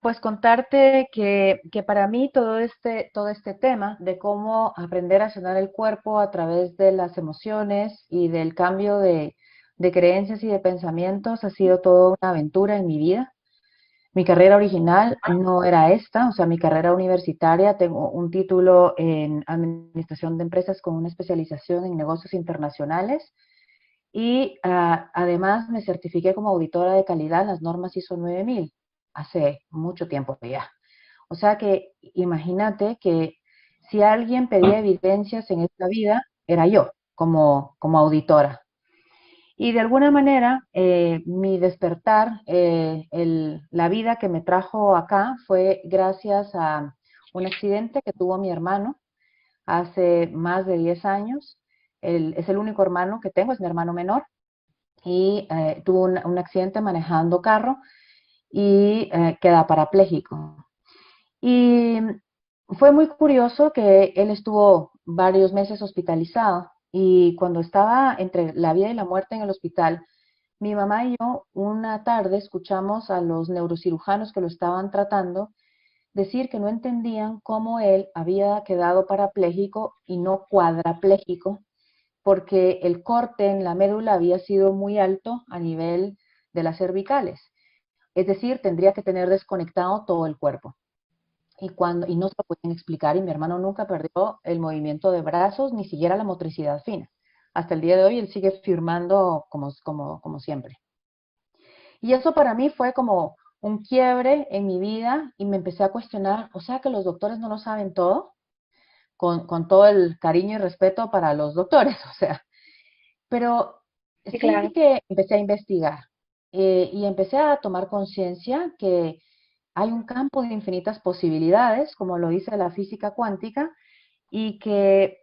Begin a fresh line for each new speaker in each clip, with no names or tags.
Pues contarte que para mí todo este tema de cómo aprender a sanar el cuerpo a través de las emociones y del cambio de creencias y de pensamientos ha sido toda una aventura en mi vida. Mi carrera original no era esta, o sea, mi carrera universitaria, tengo un título en Administración de Empresas con una especialización en negocios internacionales y además me certifiqué como auditora de calidad en las normas ISO 9000 hace mucho tiempo ya. O sea que imagínate que si alguien pedía evidencias en esta vida, era yo como auditora. Y de alguna manera, mi despertar, la vida que me trajo acá fue gracias a un accidente que tuvo mi hermano hace más de 10 años. Él es el único hermano que tengo, es mi hermano menor, y tuvo un accidente manejando carro y queda parapléjico. Y fue muy curioso que él estuvo varios meses hospitalizado y cuando estaba entre la vida y la muerte en el hospital, mi mamá y yo una tarde escuchamos a los neurocirujanos que lo estaban tratando decir que no entendían cómo él había quedado parapléjico y no cuadrapléjico, porque el corte en la médula había sido muy alto a nivel de las cervicales. Es decir, tendría que tener desconectado todo el cuerpo y no se lo pueden explicar y mi hermano nunca perdió el movimiento de brazos ni siquiera la motricidad fina. Hasta el día de hoy él sigue firmando como siempre. Y eso para mí fue como un quiebre en mi vida y me empecé a cuestionar, o sea que los doctores no lo saben todo, con todo el cariño y respeto para los doctores, o sea, pero
Sí,
sí
claro.
que empecé a investigar y empecé a tomar conciencia que hay un campo de infinitas posibilidades, como lo dice la física cuántica, y que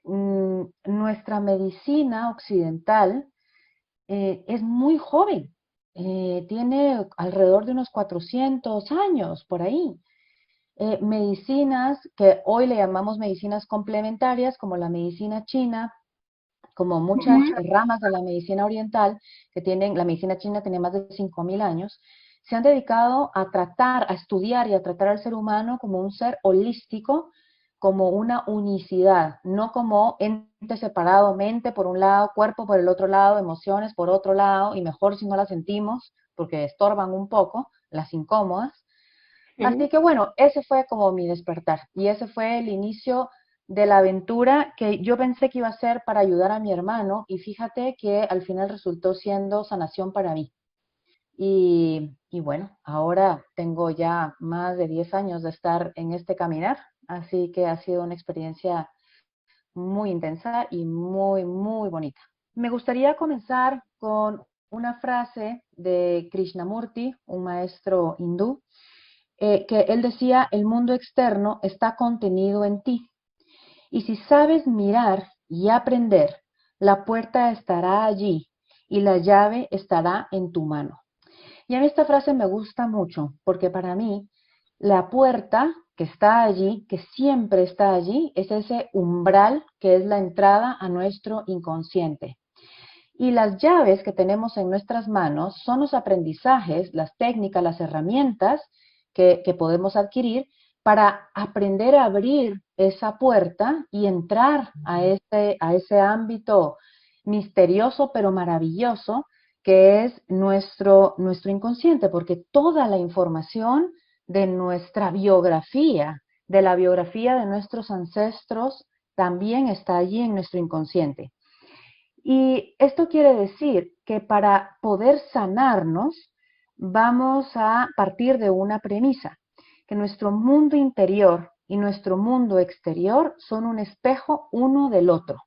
nuestra medicina occidental es muy joven, tiene alrededor de unos 400 años por ahí. Medicinas que hoy le llamamos medicinas complementarias, como la medicina china, como muchas
Ujú.
ramas de la medicina oriental, la medicina china tiene más de 5.000 años, se han dedicado a tratar, a estudiar y a tratar al ser humano como un ser holístico, como una unicidad, no como ente separado, mente por un lado, cuerpo por el otro lado, emociones por otro lado, y mejor si no las sentimos, porque estorban un poco, las incómodas. Así
Ujú.
que bueno, ese fue como mi despertar y ese fue el inicio de la aventura que yo pensé que iba a ser para ayudar a mi hermano y fíjate que al final resultó siendo sanación para mí. Y bueno, ahora tengo ya más de 10 años de estar en este caminar, así que ha sido una experiencia muy intensa y muy, muy bonita. Me gustaría comenzar con una frase de Krishnamurti, un maestro hindú, que él decía, el mundo externo está contenido en ti. Y si sabes mirar y aprender, la puerta estará allí y la llave estará en tu mano. Y a mí esta frase me gusta mucho porque para mí la puerta que está allí, que siempre está allí, es ese umbral que es la entrada a nuestro inconsciente. Y las llaves que tenemos en nuestras manos son los aprendizajes, las técnicas, las herramientas que podemos adquirir para aprender a abrir esa puerta y entrar a ese ámbito misterioso pero maravilloso que es nuestro inconsciente, porque toda la información de nuestra biografía, de la biografía de nuestros ancestros, también está allí en nuestro inconsciente. Y esto quiere decir que para poder sanarnos, vamos a partir de una premisa, que nuestro mundo interior y nuestro mundo exterior son un espejo uno del otro.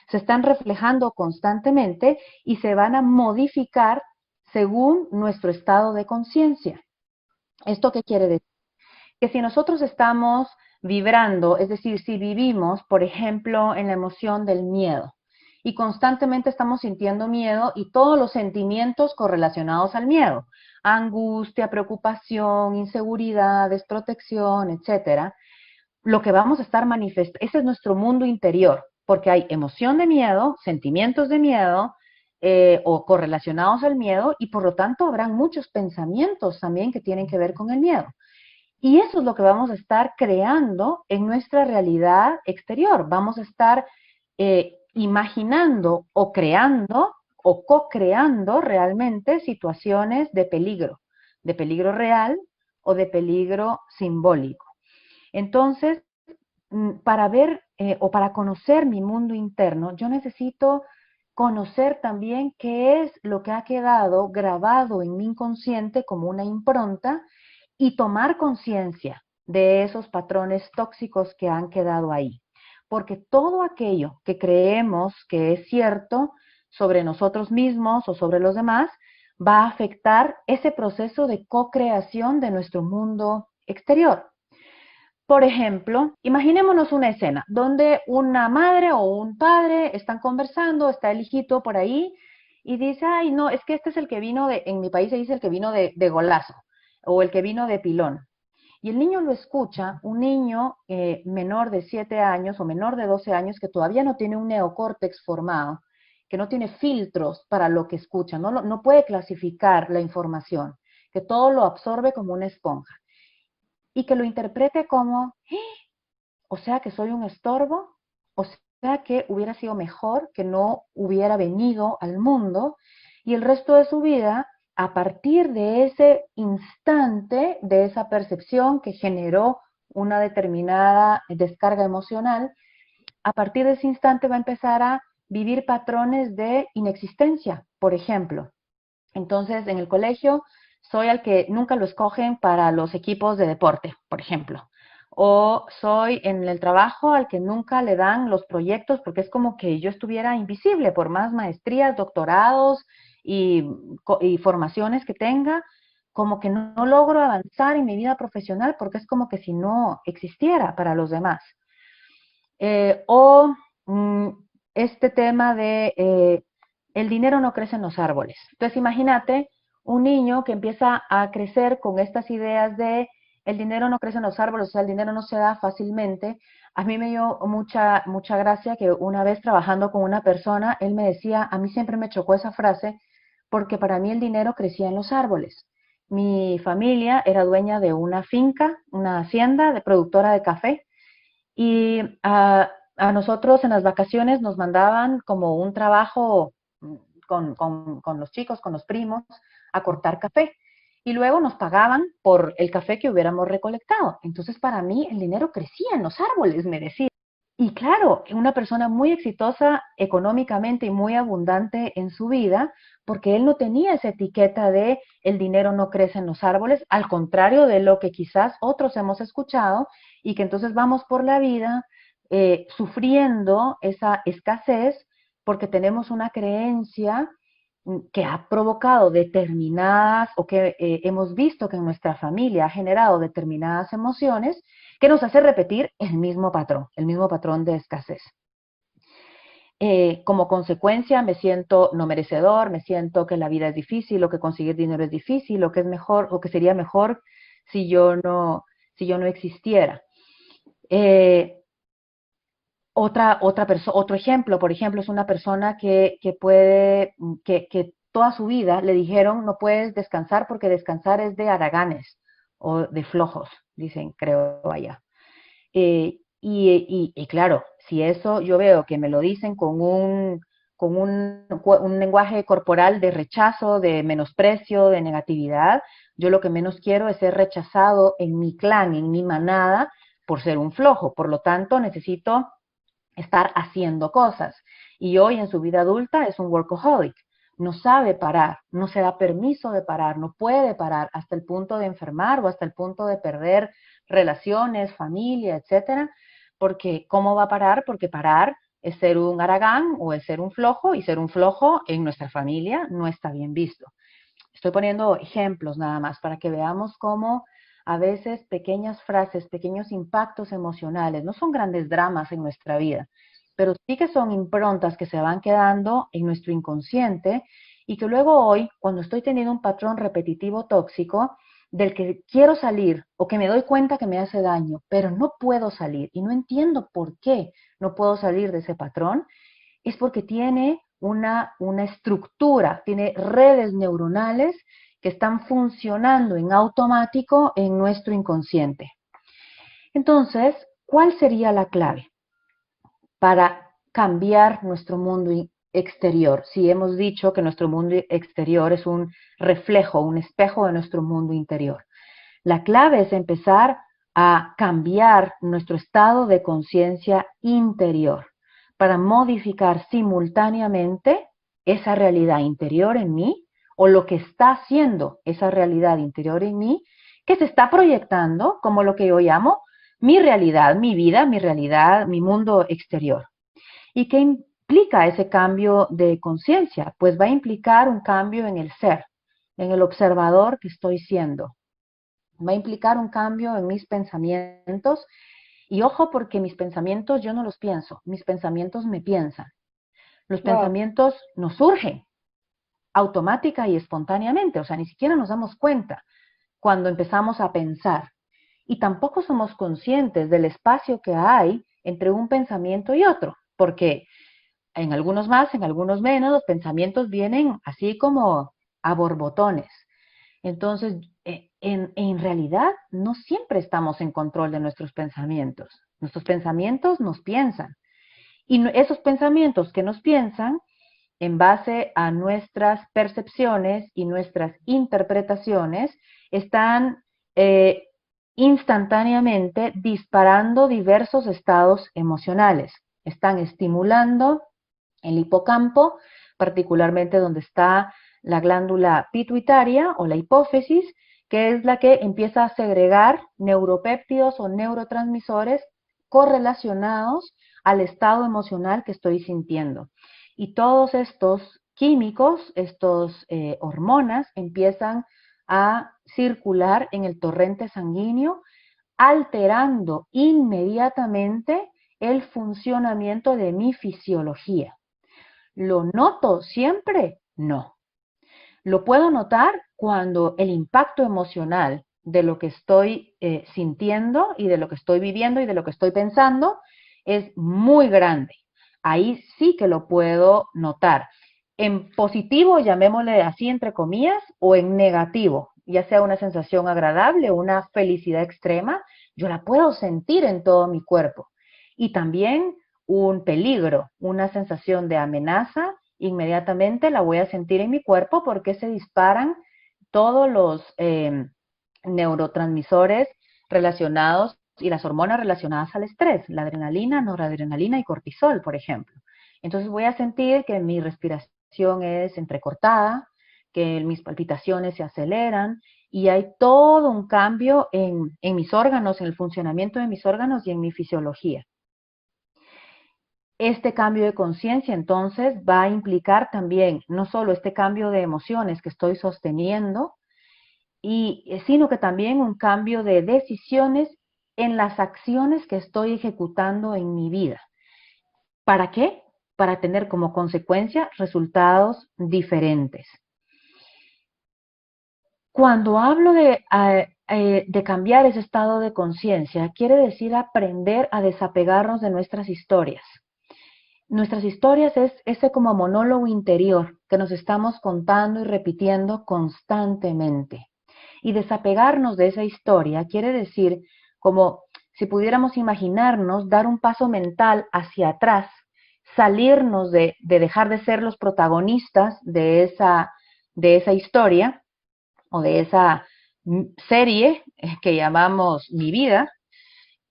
Se están reflejando constantemente y se van a modificar según nuestro estado de conciencia. ¿Esto qué quiere decir? Que si nosotros estamos vibrando, es decir, si vivimos, por ejemplo, en la emoción del miedo y constantemente estamos sintiendo miedo y todos los sentimientos correlacionados al miedo, angustia, preocupación, inseguridad, desprotección, etcétera, lo que vamos a estar manifestando, ese es nuestro mundo interior, porque hay emoción de miedo, sentimientos de miedo, o correlacionados al miedo y por lo tanto habrán muchos pensamientos también que tienen que ver con el miedo. Y eso es lo que vamos a estar creando en nuestra realidad exterior. Vamos a estar imaginando o creando o co-creando realmente situaciones de peligro real o de peligro simbólico. Entonces, para ver o para conocer mi mundo interno, yo necesito conocer también qué es lo que ha quedado grabado en mi inconsciente como una impronta y tomar conciencia de esos patrones tóxicos que han quedado ahí. Porque todo aquello que creemos que es cierto sobre nosotros mismos o sobre los demás va a afectar ese proceso de co-creación de nuestro mundo exterior. Por ejemplo, imaginémonos una escena donde una madre o un padre están conversando, está el hijito por ahí y dice, ay, no, es que este es el que vino en mi país se dice el que vino de golazo o el que vino de pilón. Y el niño lo escucha, un niño menor de 7 años o menor de 12 años que todavía no tiene un neocórtex formado, que no tiene filtros para lo que escucha, no puede clasificar la información, que todo lo absorbe como una esponja y que lo interprete como, o sea que soy un estorbo, o sea que hubiera sido mejor que no hubiera venido al mundo y el resto de su vida, a partir de ese instante, de esa percepción que generó una determinada descarga emocional, a partir de ese instante va a empezar a vivir patrones de inexistencia, por ejemplo. Entonces, en el colegio soy al que nunca lo escogen para los equipos de deporte, por ejemplo. O soy en el trabajo al que nunca le dan los proyectos porque es como que yo estuviera invisible por más maestrías, doctorados y formaciones que tenga, como que no logro avanzar en mi vida profesional porque es como que si no existiera para los demás. O este tema de el dinero no crece en los árboles. Entonces imagínate un niño que empieza a crecer con estas ideas de el dinero no crece en los árboles, o sea, el dinero no se da fácilmente. A mí me dio mucha gracia que una vez trabajando con una persona, él me decía, a mí siempre me chocó esa frase, porque para mí el dinero crecía en los árboles. Mi familia era dueña de una finca, una hacienda de productora de café, y a nosotros en las vacaciones nos mandaban como un trabajo con los chicos, con los primos, a cortar café. Y luego nos pagaban por el café que hubiéramos recolectado. Entonces, para mí, el dinero crecía en los árboles, me decía. Y claro, una persona muy exitosa económicamente y muy abundante en su vida, porque él no tenía esa etiqueta de el dinero no crece en los árboles, al contrario de lo que quizás otros hemos escuchado, y que entonces vamos por la vida sufriendo esa escasez porque tenemos una creencia que ha provocado determinadas o que hemos visto que en nuestra familia ha generado determinadas emociones que nos hace repetir el mismo patrón de escasez. Como consecuencia me siento no merecedor, me siento que la vida es difícil o que conseguir dinero es difícil o que es mejor o que sería mejor si yo no existiera. Eh, otro ejemplo, por ejemplo, es una persona que toda su vida le dijeron no puedes descansar porque descansar es de haraganes o de flojos, dicen, creo allá. Y claro, si eso yo veo que me lo dicen con un lenguaje corporal de rechazo, de menosprecio, de negatividad, yo lo que menos quiero es ser rechazado en mi clan, en mi manada, por ser un flojo. Por lo tanto, necesito estar haciendo cosas. Y hoy en su vida adulta es un workaholic. No sabe parar, no se da permiso de parar, no puede parar hasta el punto de enfermar o hasta el punto de perder relaciones, familia, etcétera. Porque, ¿cómo va a parar? Porque parar es ser un haragán o es ser un flojo y ser un flojo en nuestra familia no está bien visto. Estoy poniendo ejemplos nada más para que veamos cómo a veces pequeñas frases, pequeños impactos emocionales, no son grandes dramas en nuestra vida, pero sí que son improntas que se van quedando en nuestro inconsciente y que luego hoy, cuando estoy teniendo un patrón repetitivo tóxico del que quiero salir o que me doy cuenta que me hace daño, pero no puedo salir y no entiendo por qué no puedo salir de ese patrón, es porque tiene una estructura, tiene redes neuronales que están funcionando en automático en nuestro inconsciente. Entonces, ¿cuál sería la clave para cambiar nuestro mundo exterior? Si hemos dicho que nuestro mundo exterior es un reflejo, un espejo de nuestro mundo interior. La clave es empezar a cambiar nuestro estado de conciencia interior para modificar simultáneamente esa realidad interior en mí o lo que está haciendo esa realidad interior en mí que se está proyectando como lo que yo llamo mi realidad, mi vida, mi realidad, mi mundo exterior. ¿Y qué implica ese cambio de conciencia? Pues va a implicar un cambio en el ser, en el observador que estoy siendo. Va a implicar un cambio en mis pensamientos. Y ojo, porque mis pensamientos yo no los pienso, mis pensamientos me piensan. Los
Wow.
pensamientos nos surgen automática y espontáneamente, o sea, ni siquiera nos damos cuenta cuando empezamos a pensar. Y tampoco somos conscientes del espacio que hay entre un pensamiento y otro, porque en algunos más, en algunos menos, los pensamientos vienen así como a borbotones. Entonces, en realidad, no siempre estamos en control de nuestros pensamientos. Nuestros pensamientos nos piensan. Y esos pensamientos que nos piensan, en base a nuestras percepciones y nuestras interpretaciones, están eh, instantáneamente disparando diversos estados emocionales. Están estimulando el hipocampo, particularmente donde está la glándula pituitaria o la hipófisis, que es la que empieza a segregar neuropéptidos o neurotransmisores correlacionados al estado emocional que estoy sintiendo. Y todos estos químicos, estos hormonas, empiezan a circular en el torrente sanguíneo, alterando inmediatamente el funcionamiento de mi fisiología. ¿Lo noto siempre? No. Lo puedo notar cuando el impacto emocional de lo que estoy sintiendo y de lo que estoy viviendo y de lo que estoy pensando es muy grande. Ahí sí que lo puedo notar. En positivo, llamémosle así entre comillas, o en negativo, ya sea una sensación agradable o una felicidad extrema, yo la puedo sentir en todo mi cuerpo. Y también un peligro, una sensación de amenaza, inmediatamente la voy a sentir en mi cuerpo porque se disparan todos los neurotransmisores relacionados y las hormonas relacionadas al estrés, la adrenalina, noradrenalina y cortisol, por ejemplo. Entonces voy a sentir que mi respiración es entrecortada, que mis palpitaciones se aceleran y hay todo un cambio en mis órganos, en el funcionamiento de mis órganos y en mi fisiología. Este cambio de conciencia entonces va a implicar también no solo este cambio de emociones que estoy sosteniendo, sino que también un cambio de decisiones en las acciones que estoy ejecutando en mi vida. ¿Para qué? Para tener como consecuencia resultados diferentes. Cuando hablo de cambiar ese estado de conciencia, quiere decir aprender a desapegarnos de nuestras historias. Nuestras historias es ese como monólogo interior que nos estamos contando y repitiendo constantemente. Y desapegarnos de esa historia quiere decir como si pudiéramos imaginarnos dar un paso mental hacia atrás, salirnos de dejar de ser los protagonistas de esa historia o de esa serie que llamamos mi vida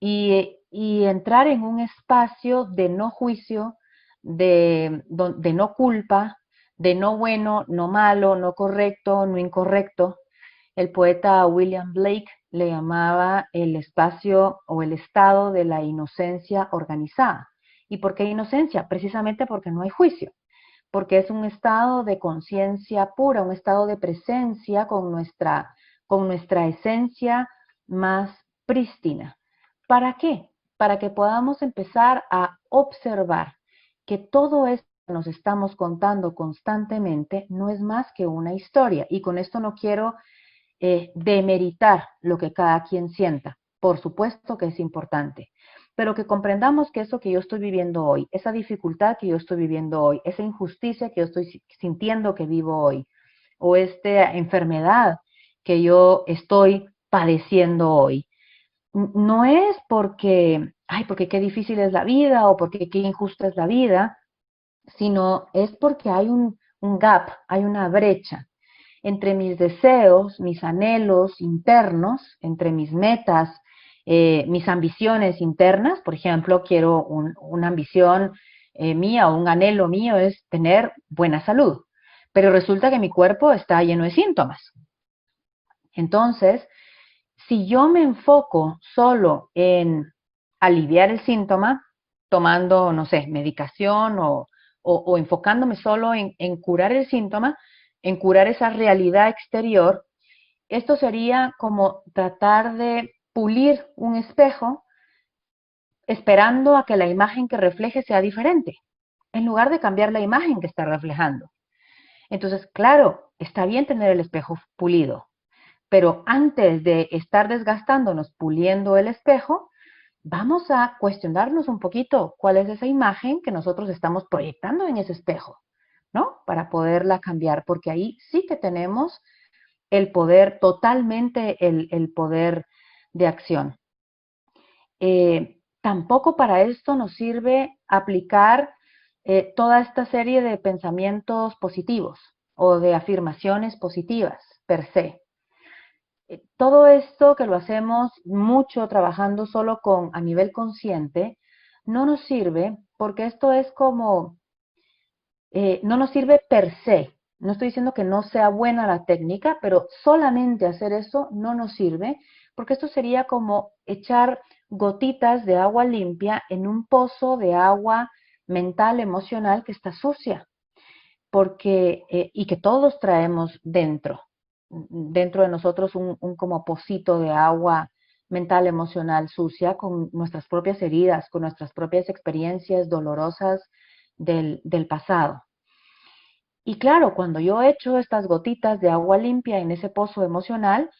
y entrar en un espacio de no juicio, de no culpa, de no bueno, no malo, no correcto, no incorrecto. El poeta William Blake le llamaba el espacio o el estado de la inocencia organizada. ¿Y por qué inocencia? Precisamente porque no hay juicio, porque es un estado de conciencia pura, un estado de presencia con nuestra esencia más prístina. ¿Para qué? Para que podamos empezar a observar que todo esto que nos estamos contando constantemente no es más que una historia. Y con esto no quiero demeritar lo que cada quien sienta. Por supuesto que es importante, pero que comprendamos que eso que yo estoy viviendo hoy, esa dificultad que yo estoy viviendo hoy, esa injusticia que yo estoy sintiendo que vivo hoy, o esta enfermedad que yo estoy padeciendo hoy. No es porque, ay, porque qué difícil es la vida o porque qué injusta es la vida, sino es porque hay un gap, hay una brecha entre mis deseos, mis anhelos internos, entre mis metas, mis ambiciones internas. Por ejemplo, quiero una ambición mía o un anhelo mío es tener buena salud, pero resulta que mi cuerpo está lleno de síntomas. Entonces, si yo me enfoco solo en aliviar el síntoma, tomando, no sé, medicación o enfocándome solo en curar el síntoma, en curar esa realidad exterior, esto sería como tratar de pulir un espejo esperando a que la imagen que refleje sea diferente, en lugar de cambiar la imagen que está reflejando. Entonces, claro, está bien tener el espejo pulido, pero antes de estar desgastándonos puliendo el espejo, vamos a cuestionarnos un poquito cuál es esa imagen que nosotros estamos proyectando en ese espejo, ¿no? Para poderla cambiar, porque ahí sí que tenemos el poder, totalmente el poder de acción. Tampoco para esto nos sirve aplicar toda esta serie de pensamientos positivos o de afirmaciones positivas per se. Todo esto que lo hacemos mucho trabajando solo a nivel consciente, no nos sirve porque esto es como, no nos sirve per se. No estoy diciendo que no sea buena la técnica, pero solamente hacer eso no nos sirve porque esto sería como echar gotitas de agua limpia en un pozo de agua mental, emocional que está sucia, porque, y que todos traemos dentro de nosotros un como pocito de agua mental, emocional, sucia, con nuestras propias heridas, con nuestras propias experiencias dolorosas del pasado. Y claro, cuando yo echo estas gotitas de agua limpia en ese pozo emocional,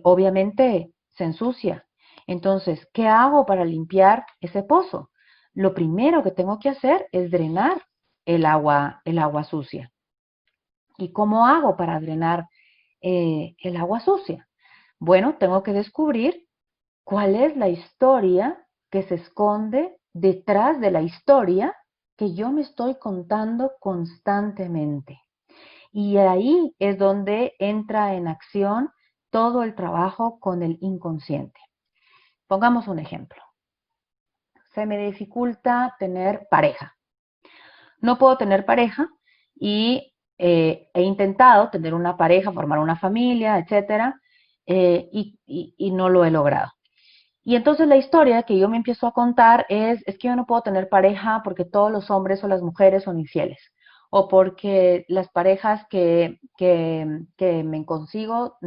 obviamente se ensucia. Entonces, ¿qué hago para limpiar ese pozo? Lo primero que tengo que hacer es drenar el agua sucia. ¿Y cómo hago para drenar el agua sucia? Bueno, tengo que descubrir cuál es la historia que se esconde detrás de la historia que yo me estoy contando constantemente. Y ahí es donde entra en acción todo el trabajo con el inconsciente. Pongamos un ejemplo. Se me dificulta tener pareja. No puedo tener pareja y he intentado tener una pareja, formar una familia, etcétera, y no lo he logrado. Y entonces la historia que yo me empiezo a contar es que yo no puedo tener pareja porque todos los hombres o las mujeres son infieles, o porque las parejas que me consigo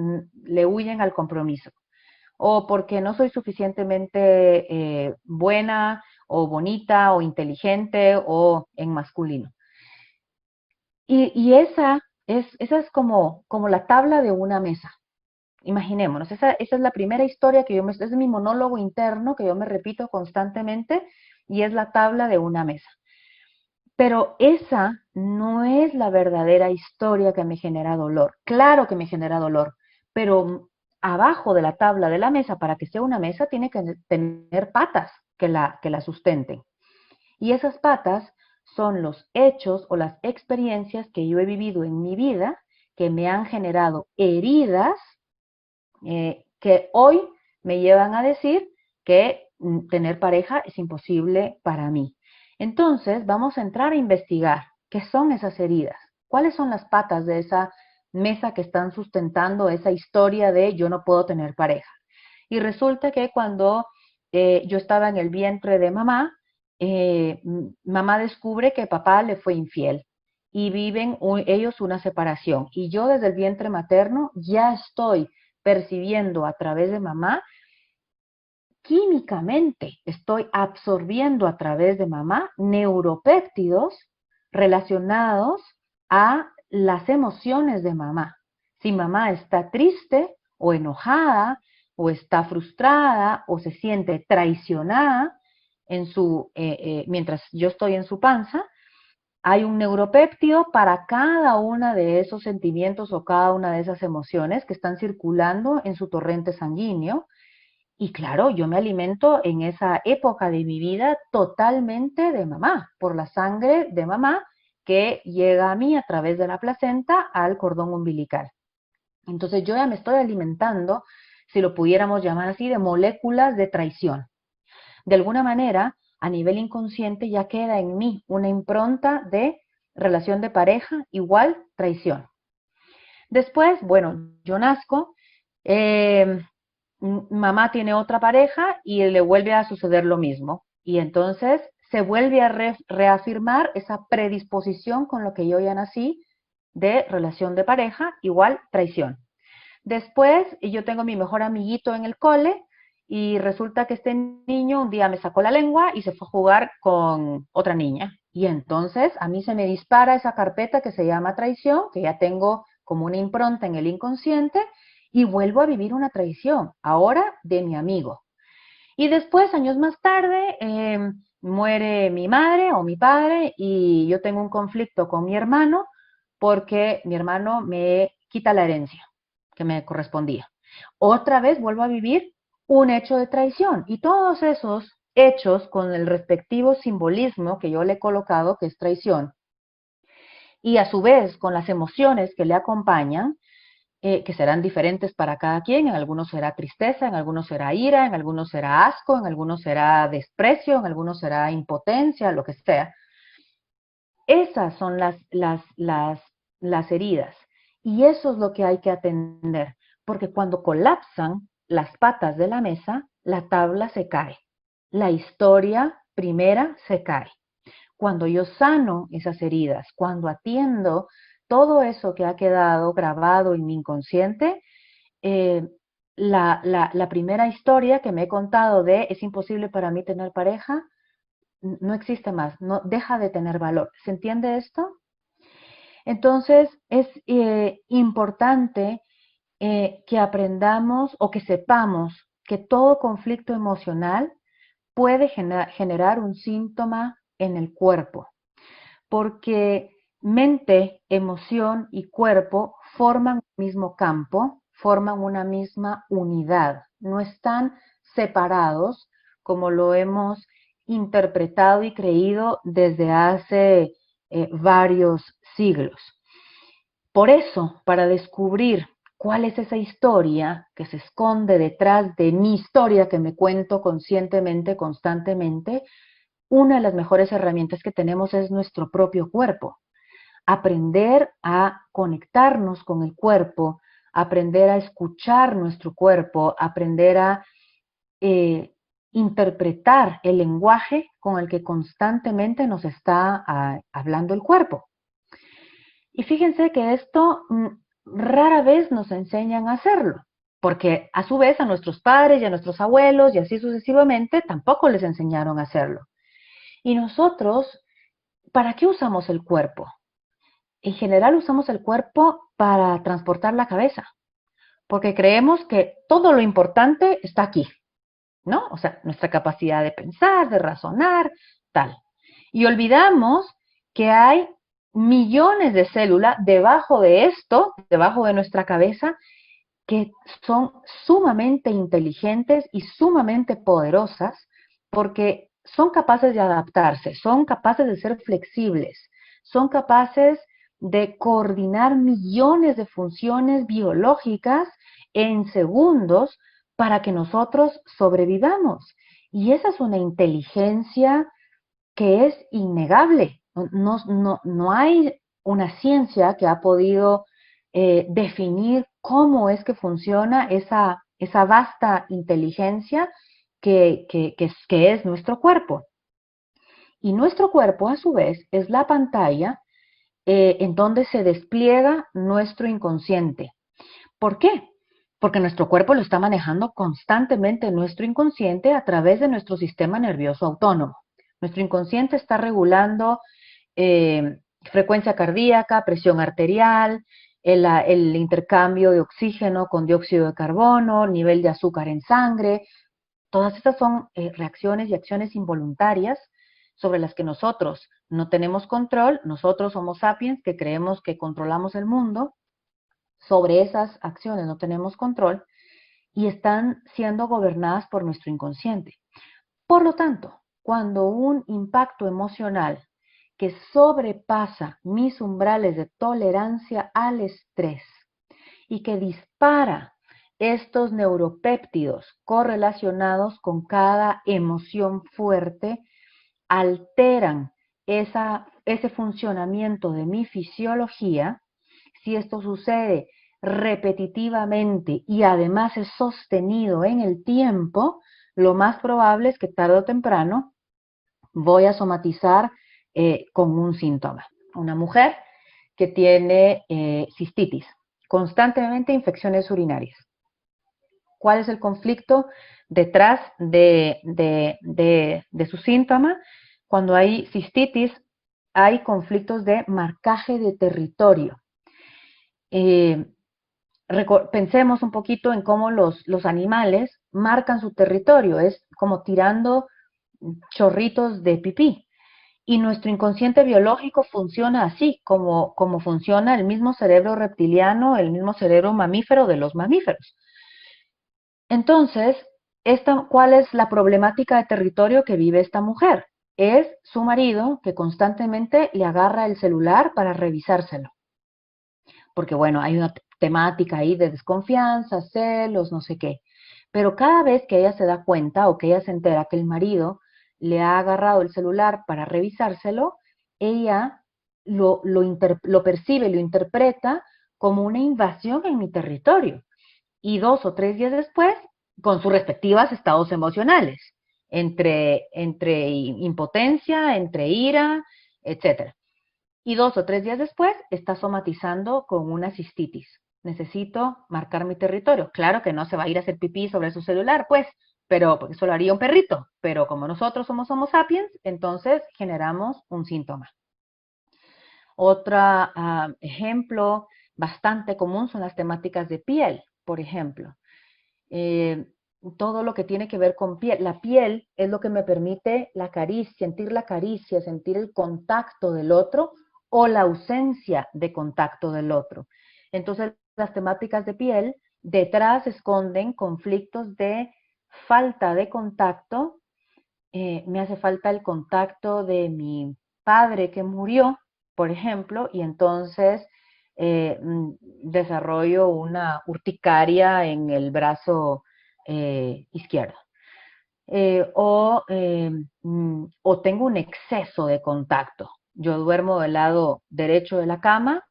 le huyen al compromiso, o porque no soy suficientemente buena o bonita o inteligente o en masculino. Y esa es como la tabla de una mesa. Imaginémonos, esa es la primera historia es mi monólogo interno que yo me repito constantemente y es la tabla de una mesa. Pero esa no es la verdadera historia que me genera dolor. Claro que me genera dolor, pero abajo de la tabla de la mesa, para que sea una mesa, tiene que tener patas que la sustenten. Y esas patas son los hechos o las experiencias que yo he vivido en mi vida que me han generado heridas que hoy me llevan a decir que tener pareja es imposible para mí. Entonces, vamos a entrar a investigar qué son esas heridas, cuáles son las patas de esa mesa que están sustentando esa historia de yo no puedo tener pareja. Y resulta que cuando yo estaba en el vientre de mamá, mamá descubre que papá le fue infiel y viven ellos una separación. Y yo desde el vientre materno ya estoy percibiendo a través de mamá, químicamente estoy absorbiendo a través de mamá neuropéptidos relacionados a las emociones de mamá. Si mamá está triste o enojada o está frustrada o se siente traicionada mientras yo estoy en su panza, Hay un neuropéptido para cada uno de esos sentimientos o cada una de esas emociones que están circulando en su torrente sanguíneo. Y claro, yo me alimento en esa época de mi vida totalmente de mamá, por la sangre de mamá que llega a mí a través de la placenta al cordón umbilical. Entonces yo ya me estoy alimentando, si lo pudiéramos llamar así, de moléculas de traición. De alguna manera, a nivel inconsciente ya queda en mí una impronta de relación de pareja igual traición. Después, bueno, yo nazco, eh, mamá tiene otra pareja y le vuelve a suceder lo mismo. Y entonces se vuelve a reafirmar esa predisposición con lo que yo ya nací de relación de pareja igual traición. Después yo tengo mi mejor amiguito en el cole y resulta que este niño un día me sacó la lengua y se fue a jugar con otra niña. Y entonces a mí se me dispara esa carpeta que se llama traición, que ya tengo como una impronta en el inconsciente, y vuelvo a vivir una traición, ahora de mi amigo. Y después, años más tarde, muere mi madre o mi padre y yo tengo un conflicto con mi hermano porque mi hermano me quita la herencia que me correspondía. Otra vez vuelvo a vivir un hecho de traición y todos esos hechos con el respectivo simbolismo que yo le he colocado, que es traición, y a su vez con las emociones que le acompañan, que serán diferentes para cada quien, en algunos será tristeza, en algunos será ira, en algunos será asco, en algunos será desprecio, en algunos será impotencia, lo que sea. Esas son las heridas y eso es lo que hay que atender, porque cuando colapsan las patas de la mesa, la tabla se cae, la historia primera se cae. Cuando yo sano esas heridas, cuando atiendo todo eso que ha quedado grabado en mi inconsciente, eh, la primera historia que me he contado de es imposible para mí tener pareja, no existe más, no deja de tener valor. ¿Se entiende esto? Entonces es importante que aprendamos o que sepamos que todo conflicto emocional puede generar un síntoma en el cuerpo, porque mente, emoción y cuerpo forman un mismo campo, forman una misma unidad, no están separados como lo hemos interpretado y creído desde hace varios siglos. Por eso, para descubrir cuál es esa historia que se esconde detrás de mi historia que me cuento conscientemente, constantemente, una de las mejores herramientas que tenemos es nuestro propio cuerpo. Aprender a conectarnos con el cuerpo, aprender a escuchar nuestro cuerpo, aprender a interpretar el lenguaje con el que constantemente nos está hablando el cuerpo. Y fíjense que esto rara vez nos enseñan a hacerlo, porque a su vez a nuestros padres y a nuestros abuelos y así sucesivamente tampoco les enseñaron a hacerlo. Y nosotros, ¿para qué usamos el cuerpo? En general usamos el cuerpo para transportar la cabeza, porque creemos que todo lo importante está aquí, ¿no? O sea, nuestra capacidad de pensar, de razonar, tal. Y olvidamos que hay millones de células debajo de esto, debajo de nuestra cabeza, que son sumamente inteligentes y sumamente poderosas porque son capaces de adaptarse, son capaces de ser flexibles, son capaces de coordinar millones de funciones biológicas en segundos para que nosotros sobrevivamos. Y esa es una inteligencia que es innegable. No hay una ciencia que ha podido definir cómo es que funciona esa vasta inteligencia que es nuestro cuerpo. Y nuestro cuerpo, a su vez, es la pantalla en donde se despliega nuestro inconsciente. ¿Por qué? Porque nuestro cuerpo lo está manejando constantemente nuestro inconsciente a través de nuestro sistema nervioso autónomo. Nuestro inconsciente está regulando frecuencia cardíaca, presión arterial, el intercambio de oxígeno con dióxido de carbono, nivel de azúcar en sangre. Todas estas son reacciones y acciones involuntarias sobre las que nosotros no tenemos control, nosotros somos sapiens que creemos que controlamos el mundo, sobre esas acciones no tenemos control y están siendo gobernadas por nuestro inconsciente. Por lo tanto, cuando un impacto emocional que sobrepasa mis umbrales de tolerancia al estrés y que dispara estos neuropéptidos correlacionados con cada emoción fuerte, alteran ese funcionamiento de mi fisiología. Si esto sucede repetitivamente y además es sostenido en el tiempo, lo más probable es que tarde o temprano voy a somatizar con un síntoma. Una mujer que tiene cistitis, constantemente infecciones urinarias. ¿Cuál es el conflicto detrás de su síntoma? Cuando hay cistitis, hay conflictos de marcaje de territorio. Pensemos un poquito en cómo los animales marcan su territorio, es como tirando chorritos de pipí. Y nuestro inconsciente biológico funciona así, como funciona el mismo cerebro reptiliano, el mismo cerebro mamífero de los mamíferos. Entonces, ¿cuál es la problemática de territorio que vive esta mujer? Es su marido que constantemente le agarra el celular para revisárselo. Porque bueno, hay una temática ahí de desconfianza, celos, no sé qué. Pero cada vez que ella se da cuenta o que ella se entera que el marido le ha agarrado el celular para revisárselo, ella lo percibe, lo interpreta como una invasión en mi territorio. Y 2 o 3 días después, con sus respectivas estados emocionales, entre impotencia, entre ira, etcétera. Y 2 o 3 días después está somatizando con una cistitis. Necesito marcar mi territorio. Claro que no se va a ir a hacer pipí sobre su celular, pues, pero porque eso lo haría un perrito. Pero como nosotros somos Homo sapiens, entonces generamos un síntoma. Otro ejemplo bastante común son las temáticas de piel, por ejemplo. Todo lo que tiene que ver con piel. La piel es lo que me permite sentir la caricia, sentir el contacto del otro o la ausencia de contacto del otro. Entonces, las temáticas de piel detrás esconden conflictos de falta de contacto. Me hace falta el contacto de mi padre que murió, por ejemplo, y entonces desarrollo una urticaria en el brazo izquierdo. O tengo un exceso de contacto. Yo duermo del lado derecho de la cama,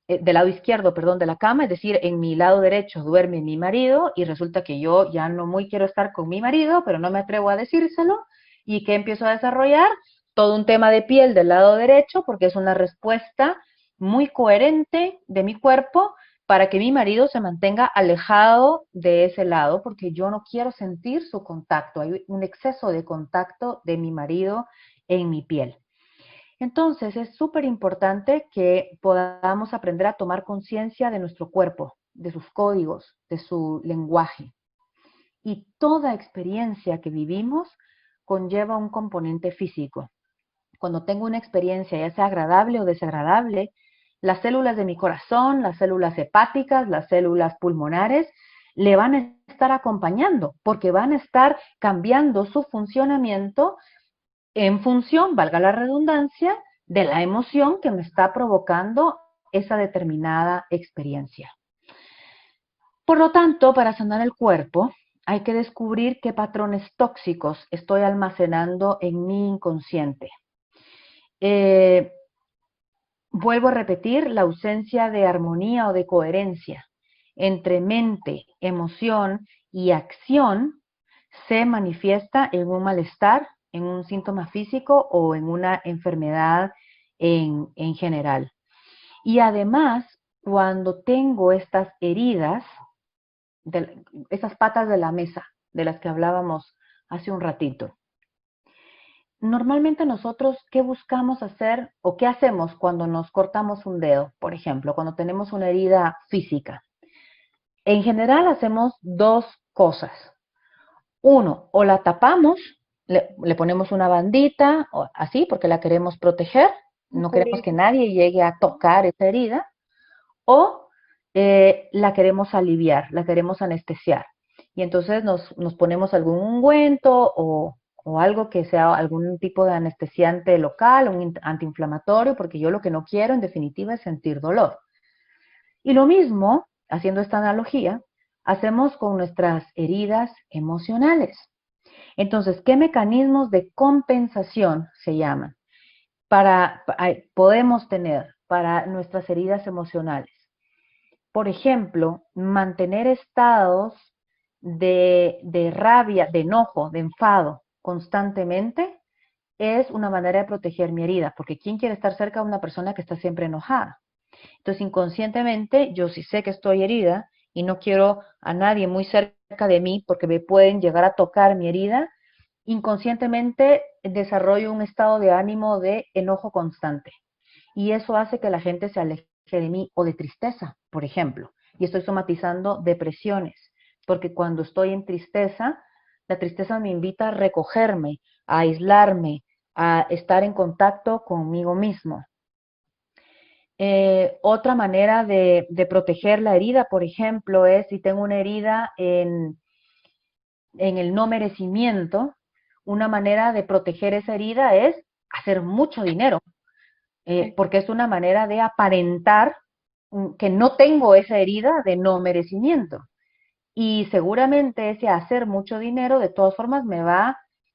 del lado izquierdo, perdón, de la cama, es decir, en mi lado derecho duerme mi marido y resulta que yo ya no muy quiero estar con mi marido, pero no me atrevo a decírselo. ¿Y qué empiezo a desarrollar? Todo un tema de piel del lado derecho, porque es una respuesta muy coherente de mi cuerpo para que mi marido se mantenga alejado de ese lado, porque yo no quiero sentir su contacto. Hay un exceso de contacto de mi marido en mi piel. Entonces, es súper importante que podamos aprender a tomar conciencia de nuestro cuerpo, de sus códigos, de su lenguaje. Y toda experiencia que vivimos conlleva un componente físico. Cuando tengo una experiencia, ya sea agradable o desagradable, las células de mi corazón, las células hepáticas, las células pulmonares, le van a estar acompañando porque van a estar cambiando su funcionamiento en función, valga la redundancia, de la emoción que me está provocando esa determinada experiencia. Por lo tanto, para sanar el cuerpo, hay que descubrir qué patrones tóxicos estoy almacenando en mi inconsciente. Vuelvo a repetir, la ausencia de armonía o de coherencia entre mente, emoción y acción se manifiesta en un malestar, en un síntoma físico o en una enfermedad en general. Y además, cuando tengo estas heridas, esas patas de la mesa de las que hablábamos hace un ratito, normalmente nosotros, ¿qué buscamos hacer o qué hacemos cuando nos cortamos un dedo, por ejemplo, cuando tenemos una herida física? En general hacemos dos cosas. Uno, o la tapamos le ponemos una bandita, o así, porque la queremos proteger, no queremos
Cubrir.
que nadie llegue a tocar esa herida, o la queremos aliviar, la queremos anestesiar. Y entonces nos ponemos algún ungüento o algo que sea algún tipo de anestesiante local, un antiinflamatorio, porque yo lo que no quiero en definitiva es sentir dolor. Y lo mismo, haciendo esta analogía, hacemos con nuestras heridas emocionales. Entonces, ¿qué mecanismos de compensación se llaman? Podemos tener para nuestras heridas emocionales. Por ejemplo, mantener estados de rabia, de enojo, de enfado constantemente es una manera de proteger mi herida, porque ¿quién quiere estar cerca de una persona que está siempre enojada? Entonces, inconscientemente, yo sí sé que estoy herida y no quiero a nadie muy cerca de mí porque me pueden llegar a tocar mi herida, inconscientemente desarrollo un estado de ánimo de enojo constante. Y eso hace que la gente se aleje de mí o de tristeza, por ejemplo. Y estoy somatizando depresiones, porque cuando estoy en tristeza, la tristeza me invita a recogerme, a aislarme, a estar en contacto conmigo mismo. Otra manera de proteger la herida, por ejemplo, es si tengo una herida en el no merecimiento, una manera de proteger esa herida es hacer mucho dinero, porque es una manera de aparentar que no tengo esa herida de no merecimiento. Y seguramente ese hacer mucho dinero, de todas formas,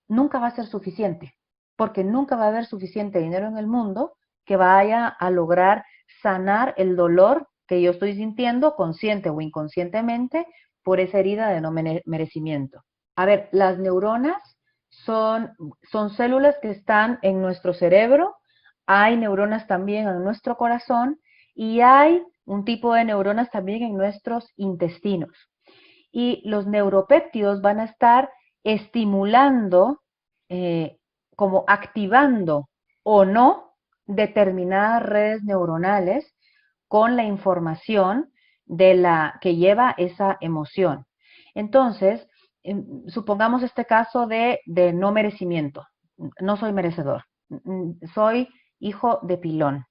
nunca va a ser suficiente, porque nunca va a haber suficiente dinero en el mundo que vaya a lograr sanar el dolor que yo estoy sintiendo, consciente o inconscientemente, por esa herida de no merecimiento. A ver, las neuronas son células que están en nuestro cerebro, hay neuronas también en nuestro corazón y hay un tipo de neuronas también en nuestros intestinos. Y los neuropéptidos van a estar estimulando, eh, como activando o no determinadas redes neuronales con la información que lleva esa emoción. Entonces, supongamos este caso de no merecimiento. No soy merecedor. Soy hijo de pilón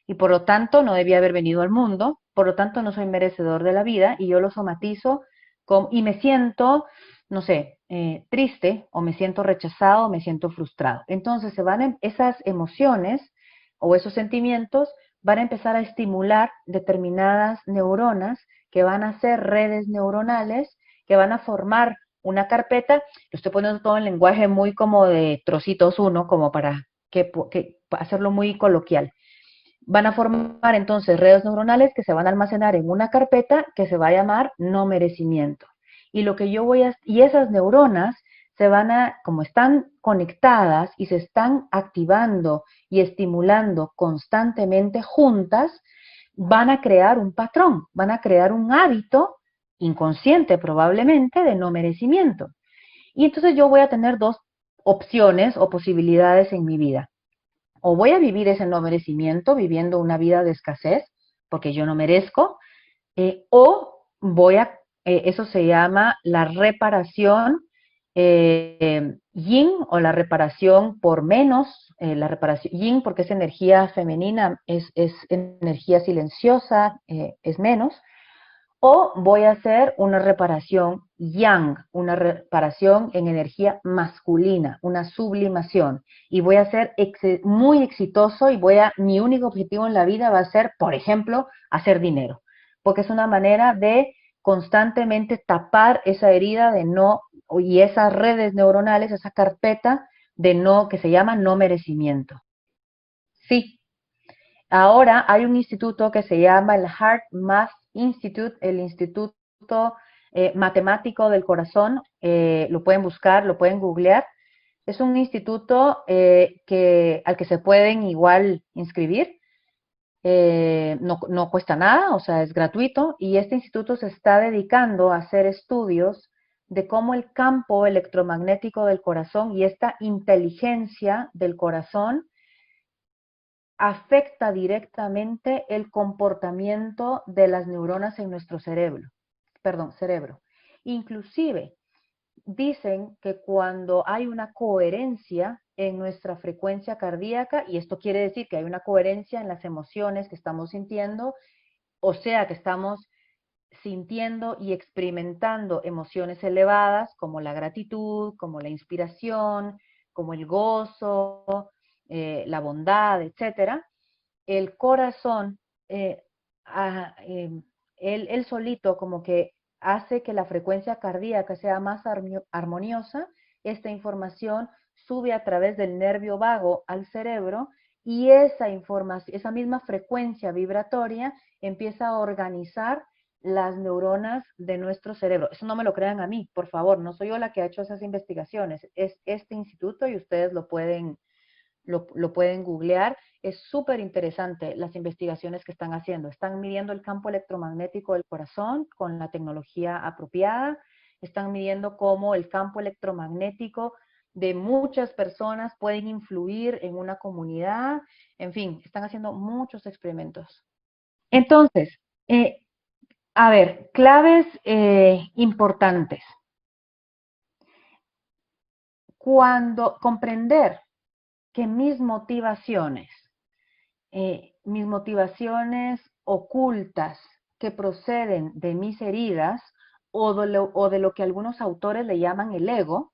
y por lo tanto no debía haber venido al mundo, por lo tanto no soy merecedor de la vida y yo lo somatizo y me siento, no sé, triste o me siento rechazado o me siento frustrado. Entonces esas emociones o esos sentimientos van a empezar a estimular determinadas neuronas que van a ser redes neuronales que van a formar una carpeta. Lo estoy poniendo todo en lenguaje muy como de trocitos uno, como para hacerlo muy coloquial. Van a formar entonces redes neuronales que se van a almacenar en una carpeta que se va a llamar no merecimiento. Y y esas neuronas como están conectadas y se están activando y estimulando constantemente juntas, van a crear un patrón, van a crear un hábito inconsciente probablemente de no merecimiento. Y entonces yo voy a tener dos opciones o posibilidades en mi vida. O voy a vivir ese no merecimiento, viviendo una vida de escasez, porque yo no merezco, o eso se llama la reparación yin o la reparación por menos, la reparación yin porque es energía femenina, es energía silenciosa, es menos, o voy a hacer una reparación yang, una reparación en energía masculina, una sublimación. Y voy a ser muy exitoso y mi único objetivo en la vida va a ser, por ejemplo, hacer dinero. Porque es una manera de constantemente tapar esa herida de no, y esas redes neuronales, esa carpeta de no, que se llama no merecimiento. Sí, ahora hay un instituto que se llama el Heart Math Institute, el Instituto Matemático del Corazón. Lo pueden buscar, lo pueden googlear. Es un instituto al que se pueden igual inscribir. No cuesta nada, o sea, es gratuito. Y este instituto se está dedicando a hacer estudios de cómo el campo electromagnético del corazón y esta inteligencia del corazón afecta directamente el comportamiento de las neuronas en nuestro cerebro. Inclusive, dicen que cuando hay una coherencia en nuestra frecuencia cardíaca, y esto quiere decir que hay una coherencia en las emociones que estamos sintiendo, o sea que estamos sintiendo y experimentando emociones elevadas como la gratitud, como la inspiración, como el gozo, la bondad, etcétera, el corazón, eh, ah, él solito como que hace que la frecuencia cardíaca sea más armoniosa. Esta información sube a través del nervio vago al cerebro y esa información, esa misma frecuencia vibratoria empieza a organizar las neuronas de nuestro cerebro. Eso no me lo crean a mí, por favor, no soy yo la que ha hecho esas investigaciones, es este instituto y ustedes lo pueden googlear. Es súper interesante las investigaciones que están haciendo. Están midiendo el campo electromagnético del corazón con la tecnología apropiada. Están midiendo cómo el campo electromagnético de muchas personas pueden influir en una comunidad. En fin, están haciendo muchos experimentos. Entonces, a ver, claves importantes. Cuando comprender que mis motivaciones ocultas que proceden de mis heridas o de lo que algunos autores le llaman el ego,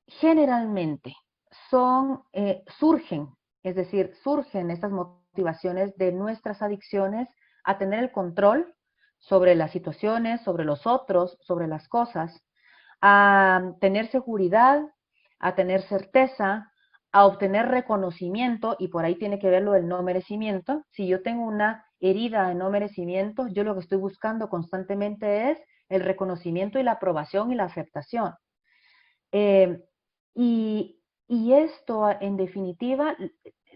generalmente surgen, es decir, surgen estas motivaciones de nuestras adicciones a tener el control sobre las situaciones, sobre los otros, sobre las cosas, a tener seguridad, a tener certeza, a obtener reconocimiento, y por ahí tiene que ver lo del no merecimiento. Si yo tengo una herida de no merecimiento, yo lo que estoy buscando constantemente es el reconocimiento y la aprobación y la aceptación. Eh, y, y esto, en definitiva,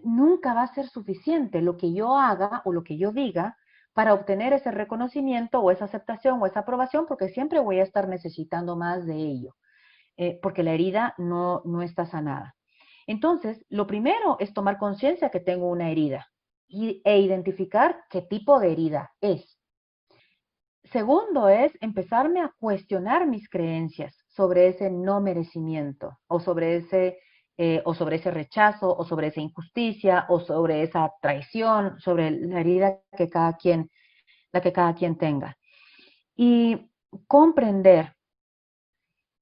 nunca va a ser suficiente lo que yo haga o lo que yo diga para obtener ese reconocimiento o esa aceptación o esa aprobación, porque siempre voy a estar necesitando más de ello, porque la herida no está sanada. Entonces, lo primero es tomar conciencia que tengo una herida e identificar qué tipo de herida es. Segundo es empezarme a cuestionar mis creencias sobre ese no merecimiento o sobre ese rechazo o sobre esa injusticia o sobre esa traición, sobre la herida la que cada quien tenga. Y comprender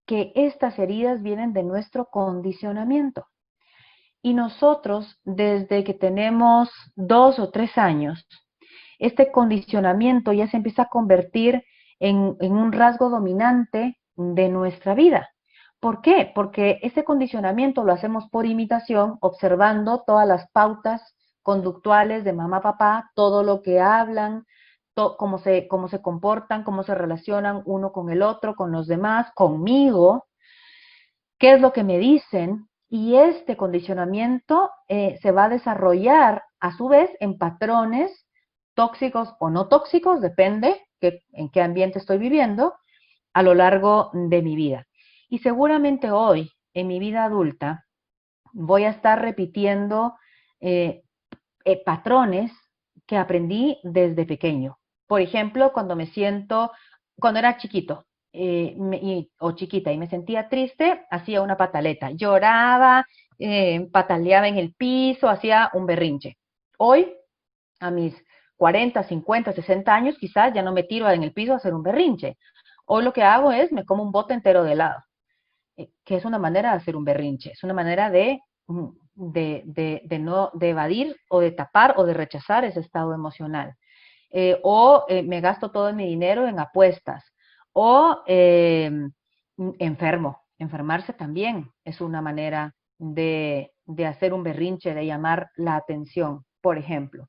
que estas heridas vienen de nuestro condicionamiento. Y nosotros, desde que tenemos 2 o 3 años, este condicionamiento ya se empieza a convertir en un rasgo dominante de nuestra vida. ¿Por qué? Porque ese condicionamiento lo hacemos por imitación, observando todas las pautas conductuales de mamá, papá, todo lo que hablan, cómo se comportan, cómo se relacionan uno con el otro, con los demás, conmigo, qué es lo que me dicen, y este condicionamiento se va a desarrollar a su vez en patrones tóxicos o no tóxicos, depende en qué ambiente estoy viviendo, a lo largo de mi vida. Y seguramente hoy, en mi vida adulta, voy a estar repitiendo eh, patrones que aprendí desde pequeño. Por ejemplo, cuando era chiquito o chiquita y me sentía triste, hacía una pataleta, lloraba, pataleaba en el piso, hacía un berrinche. Hoy, a mis 40, 50, 60 años, quizás ya no me tiro en el piso a hacer un berrinche. Hoy lo que hago es me como un bote entero de helado, que es una manera de hacer un berrinche, es una manera de evadir o de tapar o de rechazar ese estado emocional. Me gasto todo mi dinero en apuestas, o enfermarse también es una manera de hacer un berrinche, de llamar la atención, por ejemplo.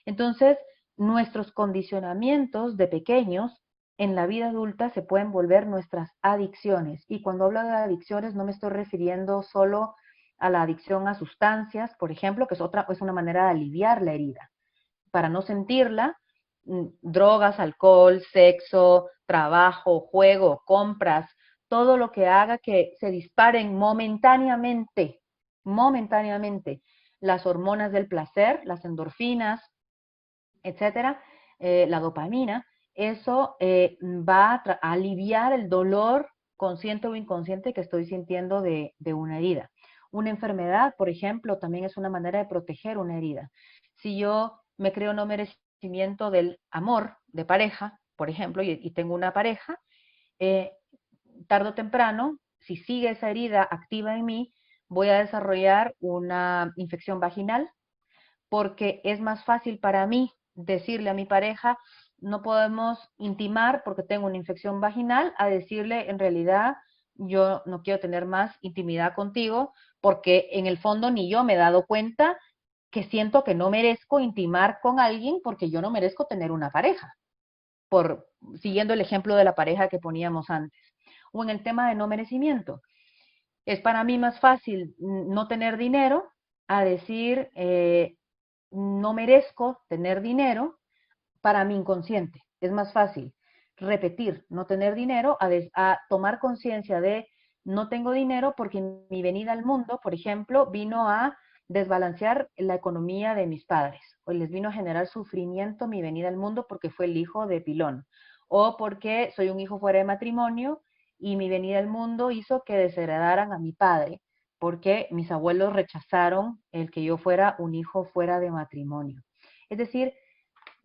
Entonces, nuestros condicionamientos de pequeños en la vida adulta se pueden volver nuestras adicciones. Y cuando hablo de adicciones no me estoy refiriendo solo a la adicción a sustancias, por ejemplo, que es una manera de aliviar la herida. Para no sentirla, drogas, alcohol, sexo, trabajo, juego, compras, todo lo que haga que se disparen momentáneamente las hormonas del placer, las endorfinas, etcétera, la dopamina, eso va a aliviar el dolor consciente o inconsciente, que estoy sintiendo de una herida. Una enfermedad, por ejemplo, también es una manera de proteger una herida. Si yo me creo no merecimiento del amor de pareja, por ejemplo, y tengo una pareja, eh, tarde o temprano, si sigue esa herida activa en mí, voy a desarrollar una infección vaginal, porque es más fácil para mí decirle a mi pareja, no podemos intimar porque tengo una infección vaginal, a decirle, en realidad, yo no quiero tener más intimidad contigo, porque en el fondo ni yo me he dado cuenta que siento que no merezco intimar con alguien porque yo no merezco tener una pareja, por siguiendo el ejemplo de la pareja que poníamos antes. O en el tema de no merecimiento. Es para mí más fácil no tener dinero a decir, no merezco tener dinero para mi inconsciente. Es más fácil repetir no tener dinero a tomar conciencia de no tengo dinero porque mi venida al mundo, por ejemplo, vino a desbalancear la economía de mis padres, o les vino a generar sufrimiento mi venida al mundo porque fue el hijo de Pilón, o porque soy un hijo fuera de matrimonio y mi venida al mundo hizo que desheredaran a mi padre, porque mis abuelos rechazaron el que yo fuera un hijo fuera de matrimonio. Es decir,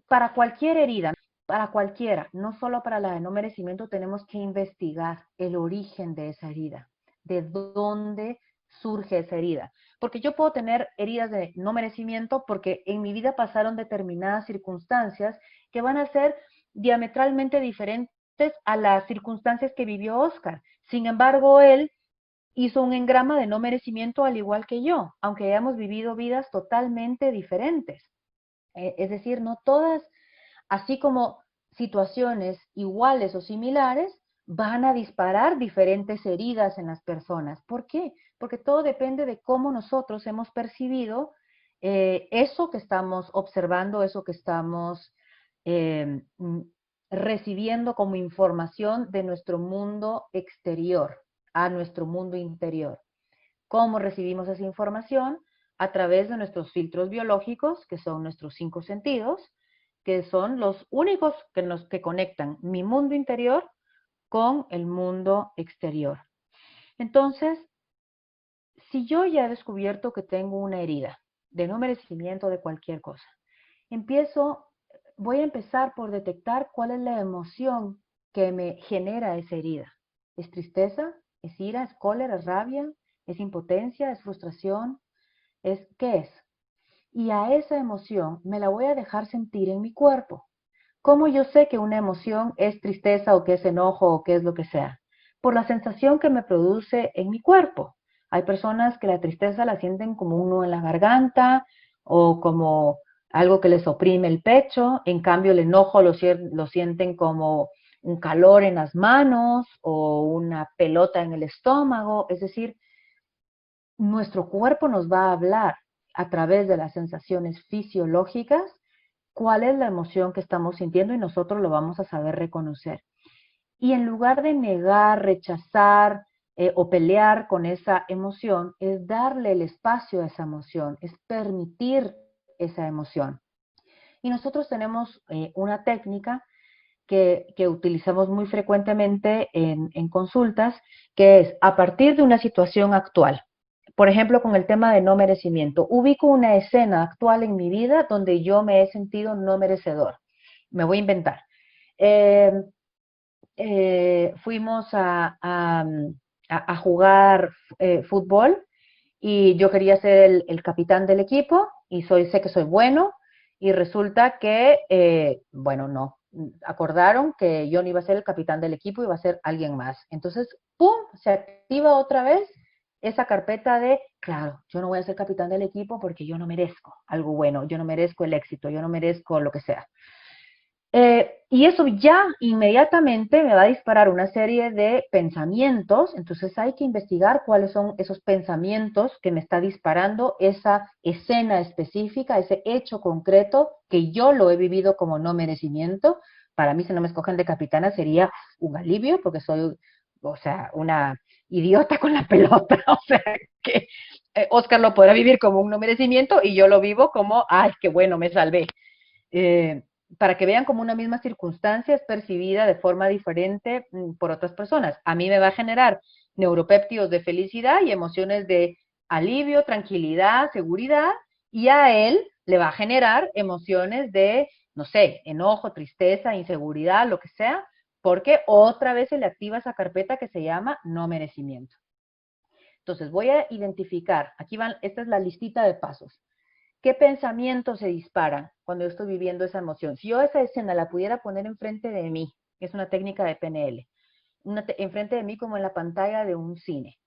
para cualquier herida, para cualquiera, no solo para la de no merecimiento, tenemos que investigar el origen de esa herida, de dónde surge esa herida. Porque yo puedo tener heridas de no merecimiento porque en mi vida pasaron determinadas circunstancias que van a ser diametralmente diferentes a las circunstancias que vivió Oscar. Sin embargo, él hizo un engrama de no merecimiento al igual que yo, aunque hayamos vivido vidas totalmente diferentes. Es decir, no todas, así como situaciones iguales o similares, van a disparar diferentes heridas en las personas. ¿Por qué? Porque todo depende de cómo nosotros hemos percibido eso que estamos observando, eso que estamos eh, recibiendo como información de nuestro mundo exterior a nuestro mundo interior. ¿Cómo recibimos esa información? A través de nuestros filtros biológicos, que son nuestros 5 sentidos, que son los únicos que conectan mi mundo interior con el mundo exterior. Entonces, si yo ya he descubierto que tengo una herida de no merecimiento de cualquier cosa, voy a empezar por detectar cuál es la emoción que me genera esa herida. ¿Es tristeza? ¿Es ira? ¿Es cólera? ¿Es rabia? ¿Es impotencia? ¿Es frustración? ¿Qué es? Y a esa emoción me la voy a dejar sentir en mi cuerpo. ¿Cómo yo sé que una emoción es tristeza o que es enojo o que es lo que sea? Por la sensación que me produce en mi cuerpo. Hay personas que la tristeza la sienten como un nudo en la garganta o como algo que les oprime el pecho. En cambio, el enojo lo sienten como un calor en las manos o una pelota en el estómago. Es decir, nuestro cuerpo nos va a hablar a través de las sensaciones fisiológicas cuál es la emoción que estamos sintiendo y nosotros lo vamos a saber reconocer. Y en lugar de negar, rechazar o pelear con esa emoción, es darle el espacio a esa emoción, es permitir esa emoción. Y nosotros tenemos una técnica que utilizamos muy frecuentemente en consultas, que es a partir de una situación actual. Por ejemplo, con el tema de no merecimiento, ubico una escena actual en mi vida donde yo me he sentido no merecedor. Me voy a inventar. Eh, Fuimos a jugar fútbol y yo quería ser el capitán del equipo y sé que soy bueno y resulta que, bueno, no, acordaron que yo no iba a ser el capitán del equipo, iba a ser alguien más. Entonces, ¡pum!, se activa otra vez esa carpeta de, claro, yo no voy a ser capitán del equipo porque yo no merezco algo bueno, yo no merezco el éxito, yo no merezco lo que sea. Y eso ya inmediatamente me va a disparar una serie de pensamientos, entonces hay que investigar cuáles son esos pensamientos que me está disparando esa escena específica, ese hecho concreto que yo lo he vivido como no merecimiento. Para mí, si no me escogen de capitana, sería un alivio porque soy, o sea, una idiota con la pelota, o sea, que Oscar lo podrá vivir como un no merecimiento y yo lo vivo como, ay, qué bueno, me salvé. para que vean cómo una misma circunstancia es percibida de forma diferente por otras personas. A mí me va a generar neuropéptidos de felicidad y emociones de alivio, tranquilidad, seguridad, y a él le va a generar emociones de, no sé, enojo, tristeza, inseguridad, lo que sea, porque otra vez se le activa esa carpeta que se llama no merecimiento. Entonces voy a identificar, aquí van, esta es la listita de pasos. ¿Qué pensamientos se disparan cuando yo estoy viviendo esa emoción? Si yo esa escena la pudiera poner enfrente de mí, que es una técnica de PNL, enfrente de mí como en la pantalla de un cine,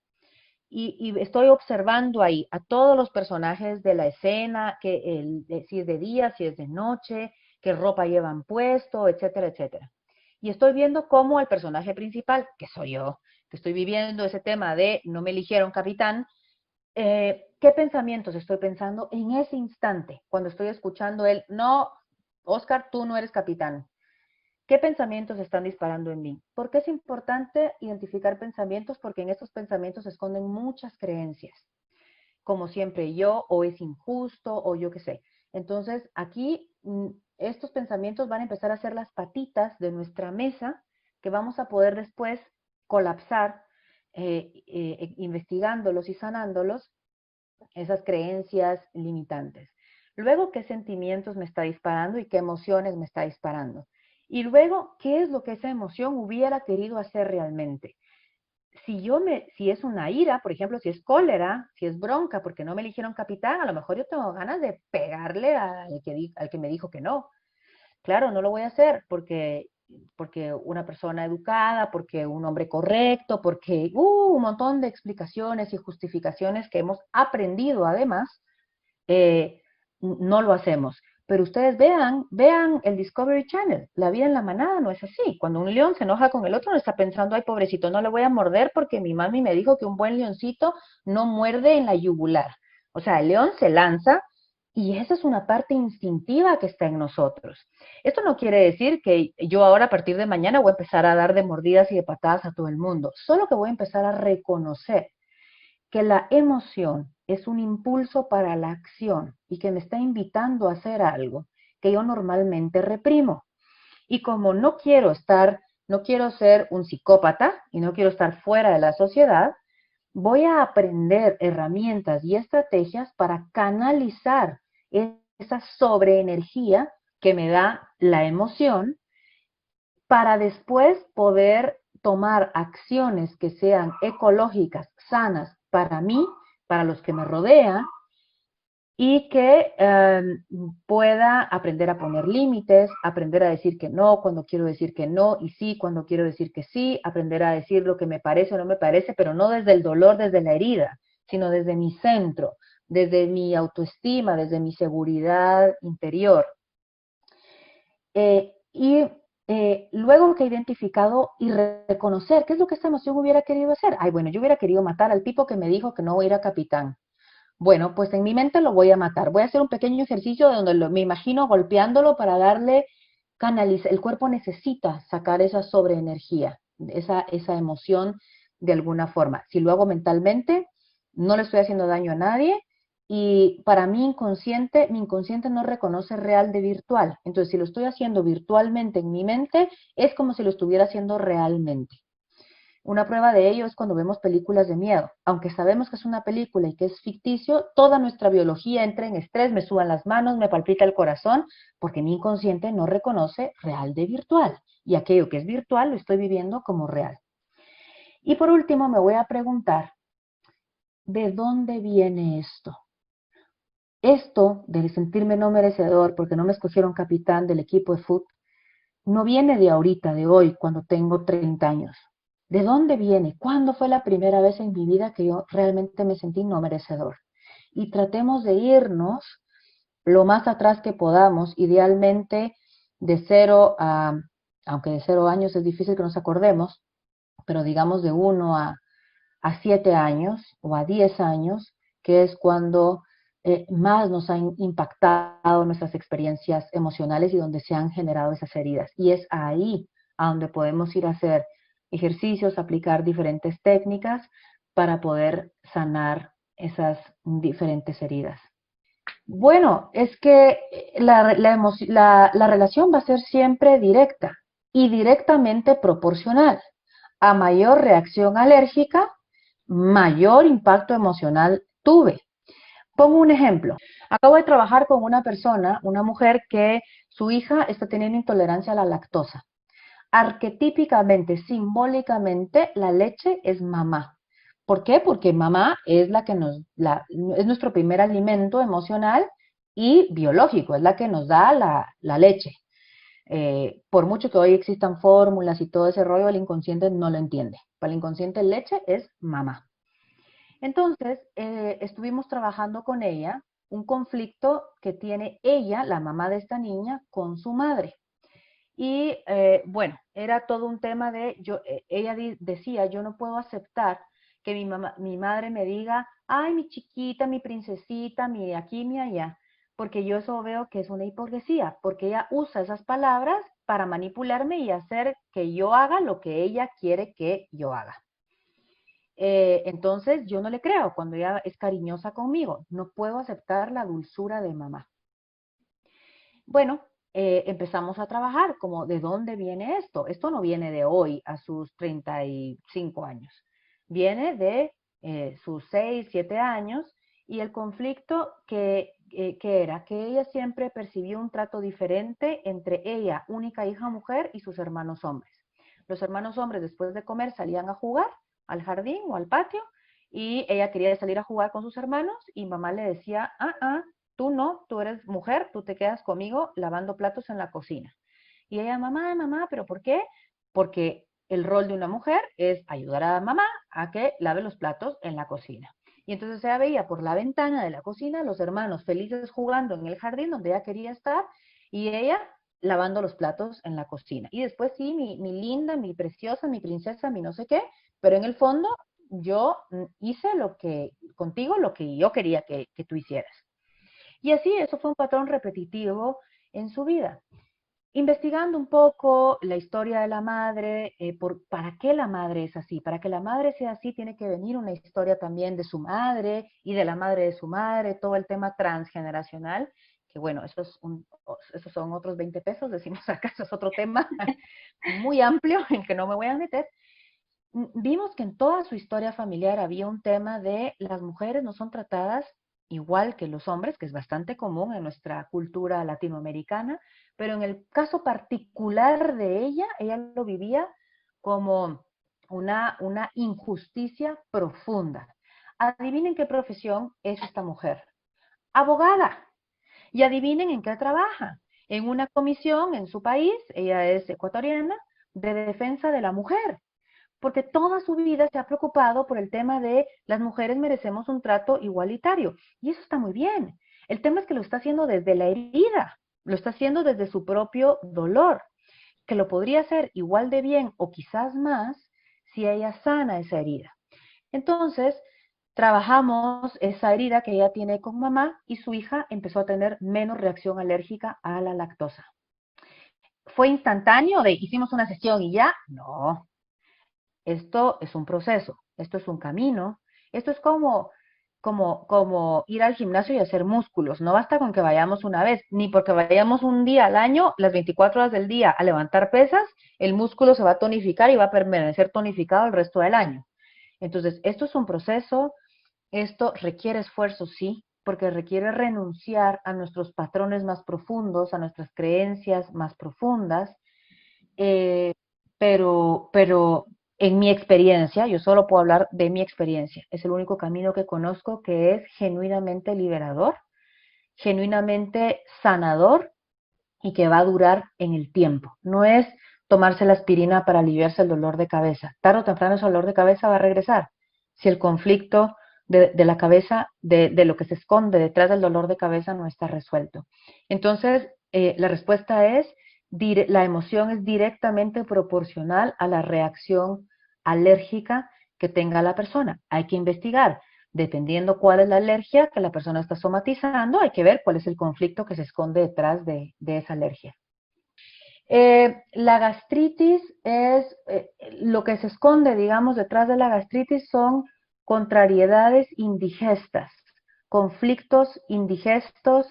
y estoy observando ahí a todos los personajes de la escena, si es de día, si es de noche, qué ropa llevan puesto, etcétera, etcétera. Y estoy viendo cómo el personaje principal, que soy yo, que estoy viviendo ese tema de no me eligieron capitán, ¿qué pensamientos estoy pensando en ese instante cuando estoy escuchando el no, Oscar, tú no eres capitán? ¿Qué pensamientos están disparando en mí? ¿Por qué es importante identificar pensamientos? Porque en estos pensamientos se esconden muchas creencias, como siempre yo, o es injusto, o yo qué sé. Entonces, aquí estos pensamientos van a empezar a ser las patitas de nuestra mesa que vamos a poder después colapsar investigándolos y sanándolos, esas creencias limitantes. Luego, ¿qué sentimientos me está disparando y qué emociones me está disparando? Y luego, ¿qué es lo que esa emoción hubiera querido hacer realmente? Si es una ira, por ejemplo, si es cólera, si es bronca porque no me eligieron capitán, a lo mejor yo tengo ganas de pegarle al que me dijo que no. Claro, no lo voy a hacer porque una persona educada, porque un hombre correcto, porque un montón de explicaciones y justificaciones que hemos aprendido además, eh, no lo hacemos. Pero ustedes vean el Discovery Channel, la vida en la manada no es así. Cuando un león se enoja con el otro, no está pensando, ay, pobrecito, no le voy a morder porque mi mami me dijo que un buen leoncito no muerde en la yugular. O sea, el león se lanza y esa es una parte instintiva que está en nosotros. Esto no quiere decir que yo ahora a partir de mañana voy a empezar a dar de mordidas y de patadas a todo el mundo, solo que voy a empezar a reconocer que la emoción es un impulso para la acción y que me está invitando a hacer algo que yo normalmente reprimo. Y como no quiero ser un psicópata y no quiero estar fuera de la sociedad, voy a aprender herramientas y estrategias para canalizar esa sobreenergía que me da la emoción para después poder tomar acciones que sean ecológicas, sanas para mí, para los que me rodean, y que pueda aprender a poner límites, aprender a decir que no cuando quiero decir que no, y sí cuando quiero decir que sí, aprender a decir lo que me parece o no me parece, pero no desde el dolor, desde la herida, sino desde mi centro, desde mi autoestima, desde mi seguridad interior. Luego que he identificado y reconocer qué es lo que esta emoción hubiera querido hacer. Ay, bueno, yo hubiera querido matar al tipo que me dijo que no voy a ir a capitán. Bueno, pues en mi mente lo voy a matar. Voy a hacer un pequeño ejercicio donde me imagino golpeándolo para darle canalizar. El cuerpo necesita sacar esa sobreenergía, esa emoción de alguna forma. Si lo hago mentalmente, no le estoy haciendo daño a nadie y para mi inconsciente no reconoce real de virtual. Entonces, si lo estoy haciendo virtualmente en mi mente, es como si lo estuviera haciendo realmente. Una prueba de ello es cuando vemos películas de miedo. Aunque sabemos que es una película y que es ficticio, toda nuestra biología entra en estrés, me suban las manos, me palpita el corazón, porque mi inconsciente no reconoce real de virtual. Y aquello que es virtual lo estoy viviendo como real. Y por último me voy a preguntar, ¿de dónde viene esto? Esto de sentirme no merecedor porque no me escogieron capitán del equipo de fútbol no viene de ahorita, de hoy, cuando tengo 30 años. ¿De dónde viene? ¿Cuándo fue la primera vez en mi vida que yo realmente me sentí no merecedor? Y tratemos de irnos lo más atrás que podamos, idealmente de 0 a, aunque de 0 años es difícil que nos acordemos, pero digamos de 1 a 7 años o a 10 años, que es cuando más nos han impactado nuestras experiencias emocionales y donde se han generado esas heridas. Y es ahí a donde podemos ir a hacer ejercicios, aplicar diferentes técnicas para poder sanar esas diferentes heridas. Bueno, es que la relación va a ser siempre directa y directamente proporcional. A mayor reacción alérgica, mayor impacto emocional tuve. Pongo un ejemplo. Acabo de trabajar con una persona, una mujer que su hija está teniendo intolerancia a la lactosa. Arquetípicamente, simbólicamente, la leche es mamá. ¿Por qué? Porque mamá es la que es nuestro primer alimento emocional y biológico, es la que nos da la leche. Por mucho que hoy existan fórmulas y todo ese rollo, el inconsciente no lo entiende. Para el inconsciente, leche es mamá. Entonces, estuvimos trabajando con ella un conflicto que tiene ella, la mamá de esta niña, con su madre. Y bueno, era todo un tema de, ella decía, yo no puedo aceptar que mi madre me diga, ay, mi chiquita, mi princesita, mi aquí, mi allá, porque yo eso veo que es una hipocresía, porque ella usa esas palabras para manipularme y hacer que yo haga lo que ella quiere que yo haga. Entonces yo no le creo cuando ella es cariñosa conmigo, no puedo aceptar la dulzura de mamá. Bueno, empezamos a trabajar como de dónde viene esto. Esto no viene de hoy a sus 35 años, viene de sus 6, 7 años y el conflicto que era que ella siempre percibió un trato diferente entre ella, única hija mujer, y sus hermanos hombres. Los hermanos hombres después de comer salían a jugar al jardín o al patio y ella quería salir a jugar con sus hermanos y mamá le decía, tú no, tú eres mujer, tú te quedas conmigo lavando platos en la cocina. Y ella, mamá, mamá, ¿pero por qué? Porque el rol de una mujer es ayudar a mamá a que lave los platos en la cocina. Y entonces ella veía por la ventana de la cocina los hermanos felices jugando en el jardín donde ella quería estar y ella lavando los platos en la cocina. Y después sí, mi linda, mi preciosa, mi princesa, mi no sé qué, pero en el fondo yo hice contigo lo que yo quería que tú hicieras. Y así, eso fue un patrón repetitivo en su vida. Investigando un poco la historia de la madre, para qué la madre es así. Para que la madre sea así, tiene que venir una historia también de su madre y de la madre de su madre, todo el tema transgeneracional, que bueno, esos son otros 20 pesos, decimos acá, eso es otro tema muy amplio en que no me voy a meter. Vimos que en toda su historia familiar había un tema de las mujeres no son tratadas igual que los hombres, que es bastante común en nuestra cultura latinoamericana, pero en el caso particular de ella lo vivía como una injusticia profunda. Adivinen qué profesión es esta mujer. Abogada. Y adivinen en qué trabaja. En una comisión en su país, ella es ecuatoriana, de defensa de la mujer porque toda su vida se ha preocupado por el tema de las mujeres merecemos un trato igualitario. Y eso está muy bien. El tema es que lo está haciendo desde la herida, lo está haciendo desde su propio dolor, que lo podría hacer igual de bien o quizás más si ella sana esa herida. Entonces, trabajamos esa herida que ella tiene con mamá y su hija empezó a tener menos reacción alérgica a la lactosa. ¿Fue instantáneo de hicimos una sesión y ya? No, esto es un proceso, esto es un camino, esto es como ir al gimnasio y hacer músculos. No basta con que vayamos una vez, ni porque vayamos un día al año, las 24 horas del día a levantar pesas, el músculo se va a tonificar y va a permanecer tonificado el resto del año. Entonces, esto es un proceso, esto requiere esfuerzo, sí, porque requiere renunciar a nuestros patrones más profundos, a nuestras creencias más profundas, eh, pero en mi experiencia, yo solo puedo hablar de mi experiencia, es el único camino que conozco que es genuinamente liberador, genuinamente sanador y que va a durar en el tiempo. No es tomarse la aspirina para aliviarse el dolor de cabeza. Tarde o temprano ese dolor de cabeza va a regresar. Si el conflicto de la cabeza, de lo que se esconde detrás del dolor de cabeza no está resuelto. Entonces, la respuesta es, la emoción es directamente proporcional a la reacción alérgica que tenga la persona. Hay que investigar. Dependiendo cuál es la alergia que la persona está somatizando, hay que ver cuál es el conflicto que se esconde detrás de esa alergia. La gastritis es, lo que se esconde, digamos, detrás de la gastritis son contrariedades indigestas, conflictos indigestos,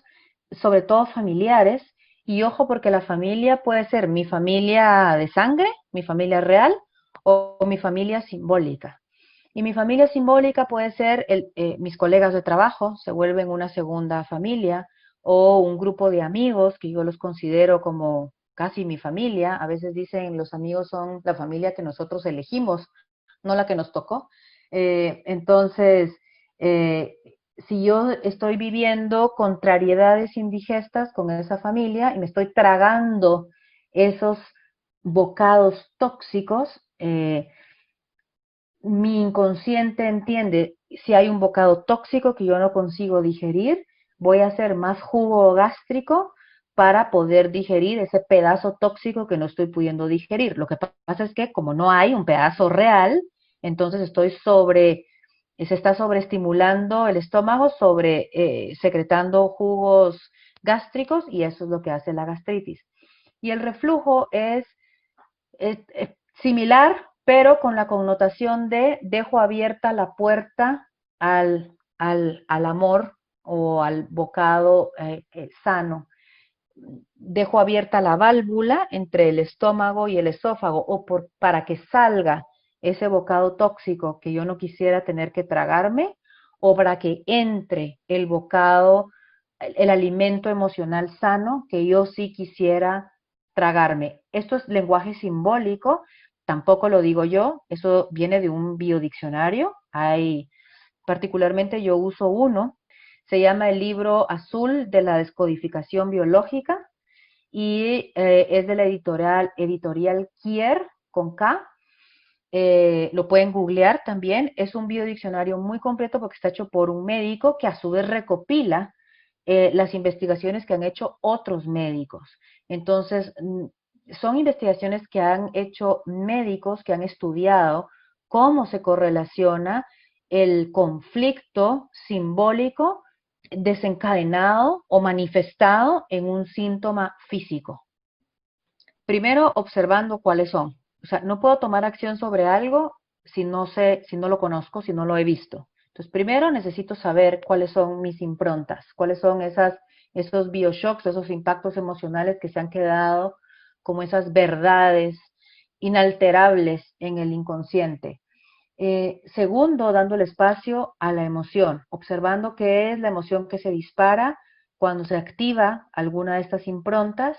sobre todo familiares, y ojo porque la familia puede ser mi familia de sangre, mi familia real, o mi familia simbólica. Y mi familia simbólica puede ser mis colegas de trabajo, se vuelven una segunda familia, o un grupo de amigos que yo los considero como casi mi familia. A veces dicen los amigos son la familia que nosotros elegimos, no la que nos tocó. Entonces, eh, si yo estoy viviendo contrariedades indigestas con esa familia y me estoy tragando esos bocados tóxicos, mi inconsciente entiende, si hay un bocado tóxico que yo no consigo digerir, voy a hacer más jugo gástrico para poder digerir ese pedazo tóxico que no estoy pudiendo digerir. Lo que pasa es que como no hay un pedazo real, entonces se está sobreestimulando el estómago, secretando jugos gástricos, y eso es lo que hace la gastritis. Y el reflujo es similar, pero con la connotación de dejo abierta la puerta al amor o al bocado sano. Dejo abierta la válvula entre el estómago y el esófago, para que salga ese bocado tóxico que yo no quisiera tener que tragarme, o para que entre el bocado, el alimento emocional sano que yo sí quisiera tragarme. Esto es lenguaje simbólico, tampoco lo digo yo, eso viene de un biodiccionario. Particularmente yo uso uno, se llama el libro azul de la descodificación biológica, y es de la editorial Kier, con K. Lo pueden googlear también. Es un biodiccionario muy completo porque está hecho por un médico que a su vez recopila las investigaciones que han hecho otros médicos. Entonces, son investigaciones que han hecho médicos que han estudiado cómo se correlaciona el conflicto simbólico desencadenado o manifestado en un síntoma físico. Primero, observando cuáles son. O sea, no puedo tomar acción sobre algo si no sé, si no lo conozco, si no lo he visto. Entonces, primero necesito saber cuáles son mis improntas, cuáles son esos bioshocks, esos impactos emocionales que se han quedado como esas verdades inalterables en el inconsciente. Segundo, dando el espacio a la emoción, observando qué es la emoción que se dispara cuando se activa alguna de estas improntas,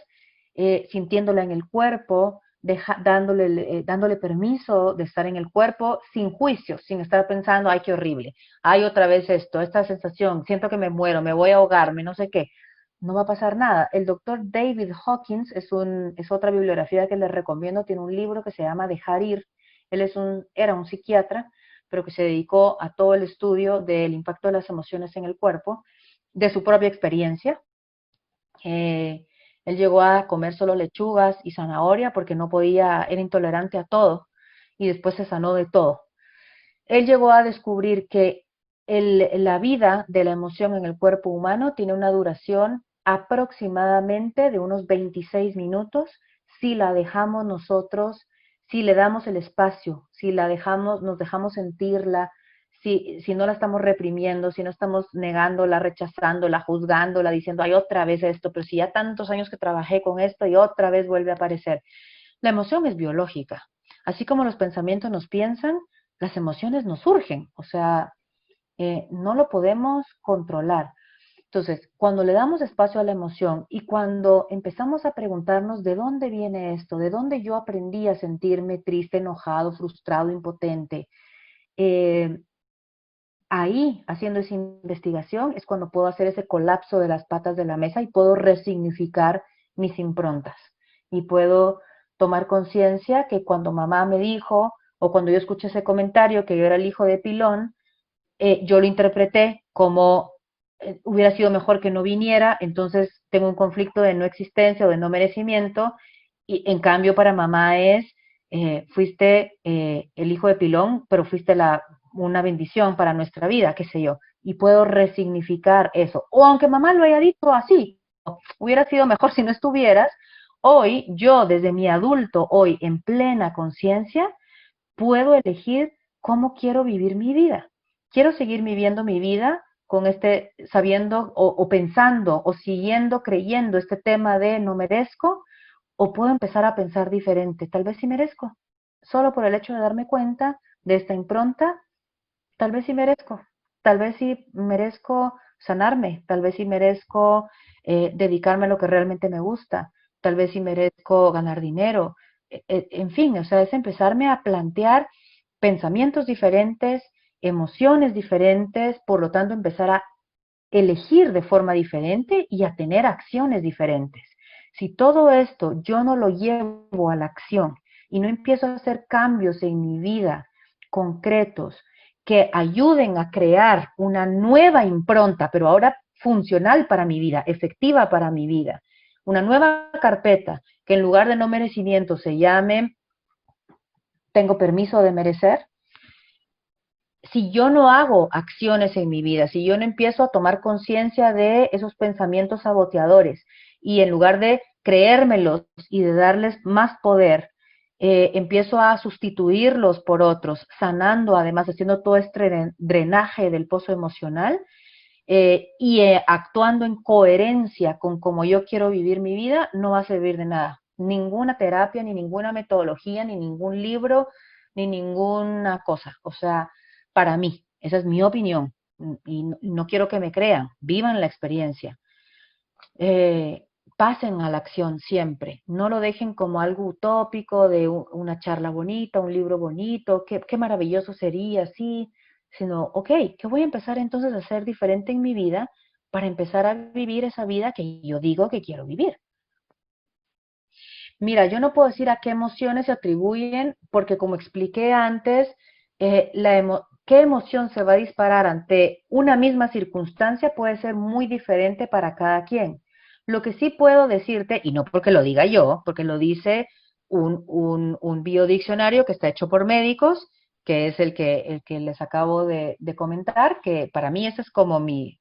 sintiéndola en el cuerpo, dándole permiso de estar en el cuerpo sin juicio, sin estar pensando, ay, qué horrible, ay, otra vez esto, esta sensación, siento que me muero, me voy a ahogarme, no sé qué. No va a pasar nada. El doctor David Hawkins es otra bibliografía que les recomiendo, tiene un libro que se llama Dejar ir. Él era un psiquiatra, pero que se dedicó a todo el estudio del impacto de las emociones en el cuerpo, de su propia experiencia. Él llegó a comer solo lechugas y zanahoria porque no podía, era intolerante a todo, y después se sanó de todo. Él llegó a descubrir que la vida de la emoción en el cuerpo humano tiene una duración aproximadamente de unos 26 minutos si la dejamos nosotros, si le damos el espacio, si la dejamos, nos dejamos sentirla, si no la estamos reprimiendo, si no estamos negándola, rechazándola, juzgándola, diciendo, ay, otra vez esto, pero si ya tantos años que trabajé con esto y otra vez vuelve a aparecer. La emoción es biológica. Así como los pensamientos nos piensan, las emociones nos surgen, o sea, no lo podemos controlar. Entonces, cuando le damos espacio a la emoción y cuando empezamos a preguntarnos de dónde viene esto, de dónde yo aprendí a sentirme triste, enojado, frustrado, impotente, eh, ahí, haciendo esa investigación, es cuando puedo hacer ese colapso de las patas de la mesa y puedo resignificar mis improntas. Y puedo tomar conciencia que cuando mamá me dijo, o cuando yo escuché ese comentario que yo era el hijo de Pilón, yo lo interpreté como hubiera sido mejor que no viniera, entonces tengo un conflicto de no existencia o de no merecimiento, y en cambio para mamá fuiste el hijo de Pilón, pero fuiste una bendición para nuestra vida, qué sé yo, y puedo resignificar eso. O aunque mamá lo haya dicho así, hubiera sido mejor si no estuvieras, hoy yo desde mi adulto, hoy en plena conciencia, puedo elegir cómo quiero vivir mi vida. Quiero seguir viviendo mi vida con este, sabiendo o pensando o siguiendo creyendo este tema de no merezco, o puedo empezar a pensar diferente, tal vez sí merezco, solo por el hecho de darme cuenta de esta impronta, tal vez sí merezco, tal vez sí merezco sanarme, tal vez sí merezco dedicarme a lo que realmente me gusta, tal vez sí merezco ganar dinero, en fin, o sea, es empezarme a plantear pensamientos diferentes, emociones diferentes, por lo tanto empezar a elegir de forma diferente y a tener acciones diferentes. Si todo esto yo no lo llevo a la acción y no empiezo a hacer cambios en mi vida concretos que ayuden a crear una nueva impronta, pero ahora funcional para mi vida, efectiva para mi vida, una nueva carpeta que en lugar de no merecimiento se llame tengo permiso de merecer, si yo no hago acciones en mi vida, si yo no empiezo a tomar conciencia de esos pensamientos saboteadores y en lugar de creérmelos y de darles más poder, empiezo a sustituirlos por otros, sanando, además haciendo todo este drenaje del pozo emocional actuando en coherencia con cómo yo quiero vivir mi vida, no va a servir de nada. Ninguna terapia, ni ninguna metodología, ni ningún libro, ni ninguna cosa. O sea, para mí, esa es mi opinión y no quiero que me crean, vivan la experiencia. Pasen a la acción siempre, no lo dejen como algo utópico de una charla bonita, un libro bonito, qué maravilloso sería, sí, sino, ok, ¿qué voy a empezar entonces a hacer diferente en mi vida para empezar a vivir esa vida que yo digo que quiero vivir? Mira, yo no puedo decir a qué emociones se atribuyen, porque como expliqué antes, qué emoción se va a disparar ante una misma circunstancia puede ser muy diferente para cada quien. Lo que sí puedo decirte, y no porque lo diga yo, porque lo dice un biodiccionario que está hecho por médicos, que es el que les acabo de comentar, que para mí esa es como mi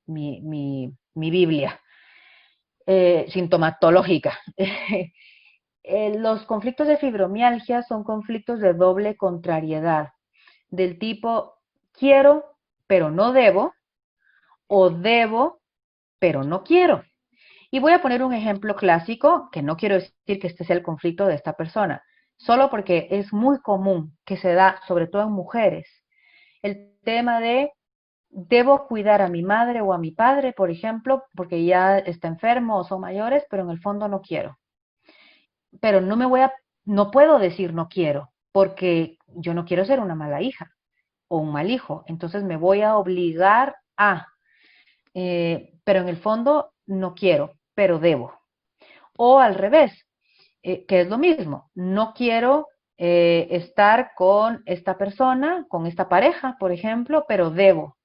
Biblia sintomatológica. Los conflictos de fibromialgia son conflictos de doble contrariedad, del tipo quiero, pero no debo, o debo, pero no quiero. Y voy a poner un ejemplo clásico, que no quiero decir que este sea el conflicto de esta persona, solo porque es muy común que se da, sobre todo en mujeres, el tema de debo cuidar a mi madre o a mi padre, por ejemplo, porque ya está enfermo o son mayores, pero en el fondo no quiero. Pero no puedo decir no quiero, porque yo no quiero ser una mala hija o un mal hijo, entonces me voy a obligar pero en el fondo no quiero, pero debo. O al revés, que es lo mismo, no quiero estar con esta persona, con esta pareja, por ejemplo, pero debo,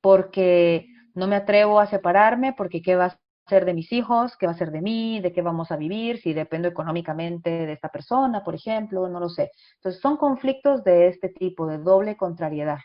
porque no me atrevo a separarme, porque qué va a ser de mis hijos, qué va a ser de mí, de qué vamos a vivir, si dependo económicamente de esta persona, por ejemplo, no lo sé. Entonces son conflictos de este tipo, de doble contrariedad.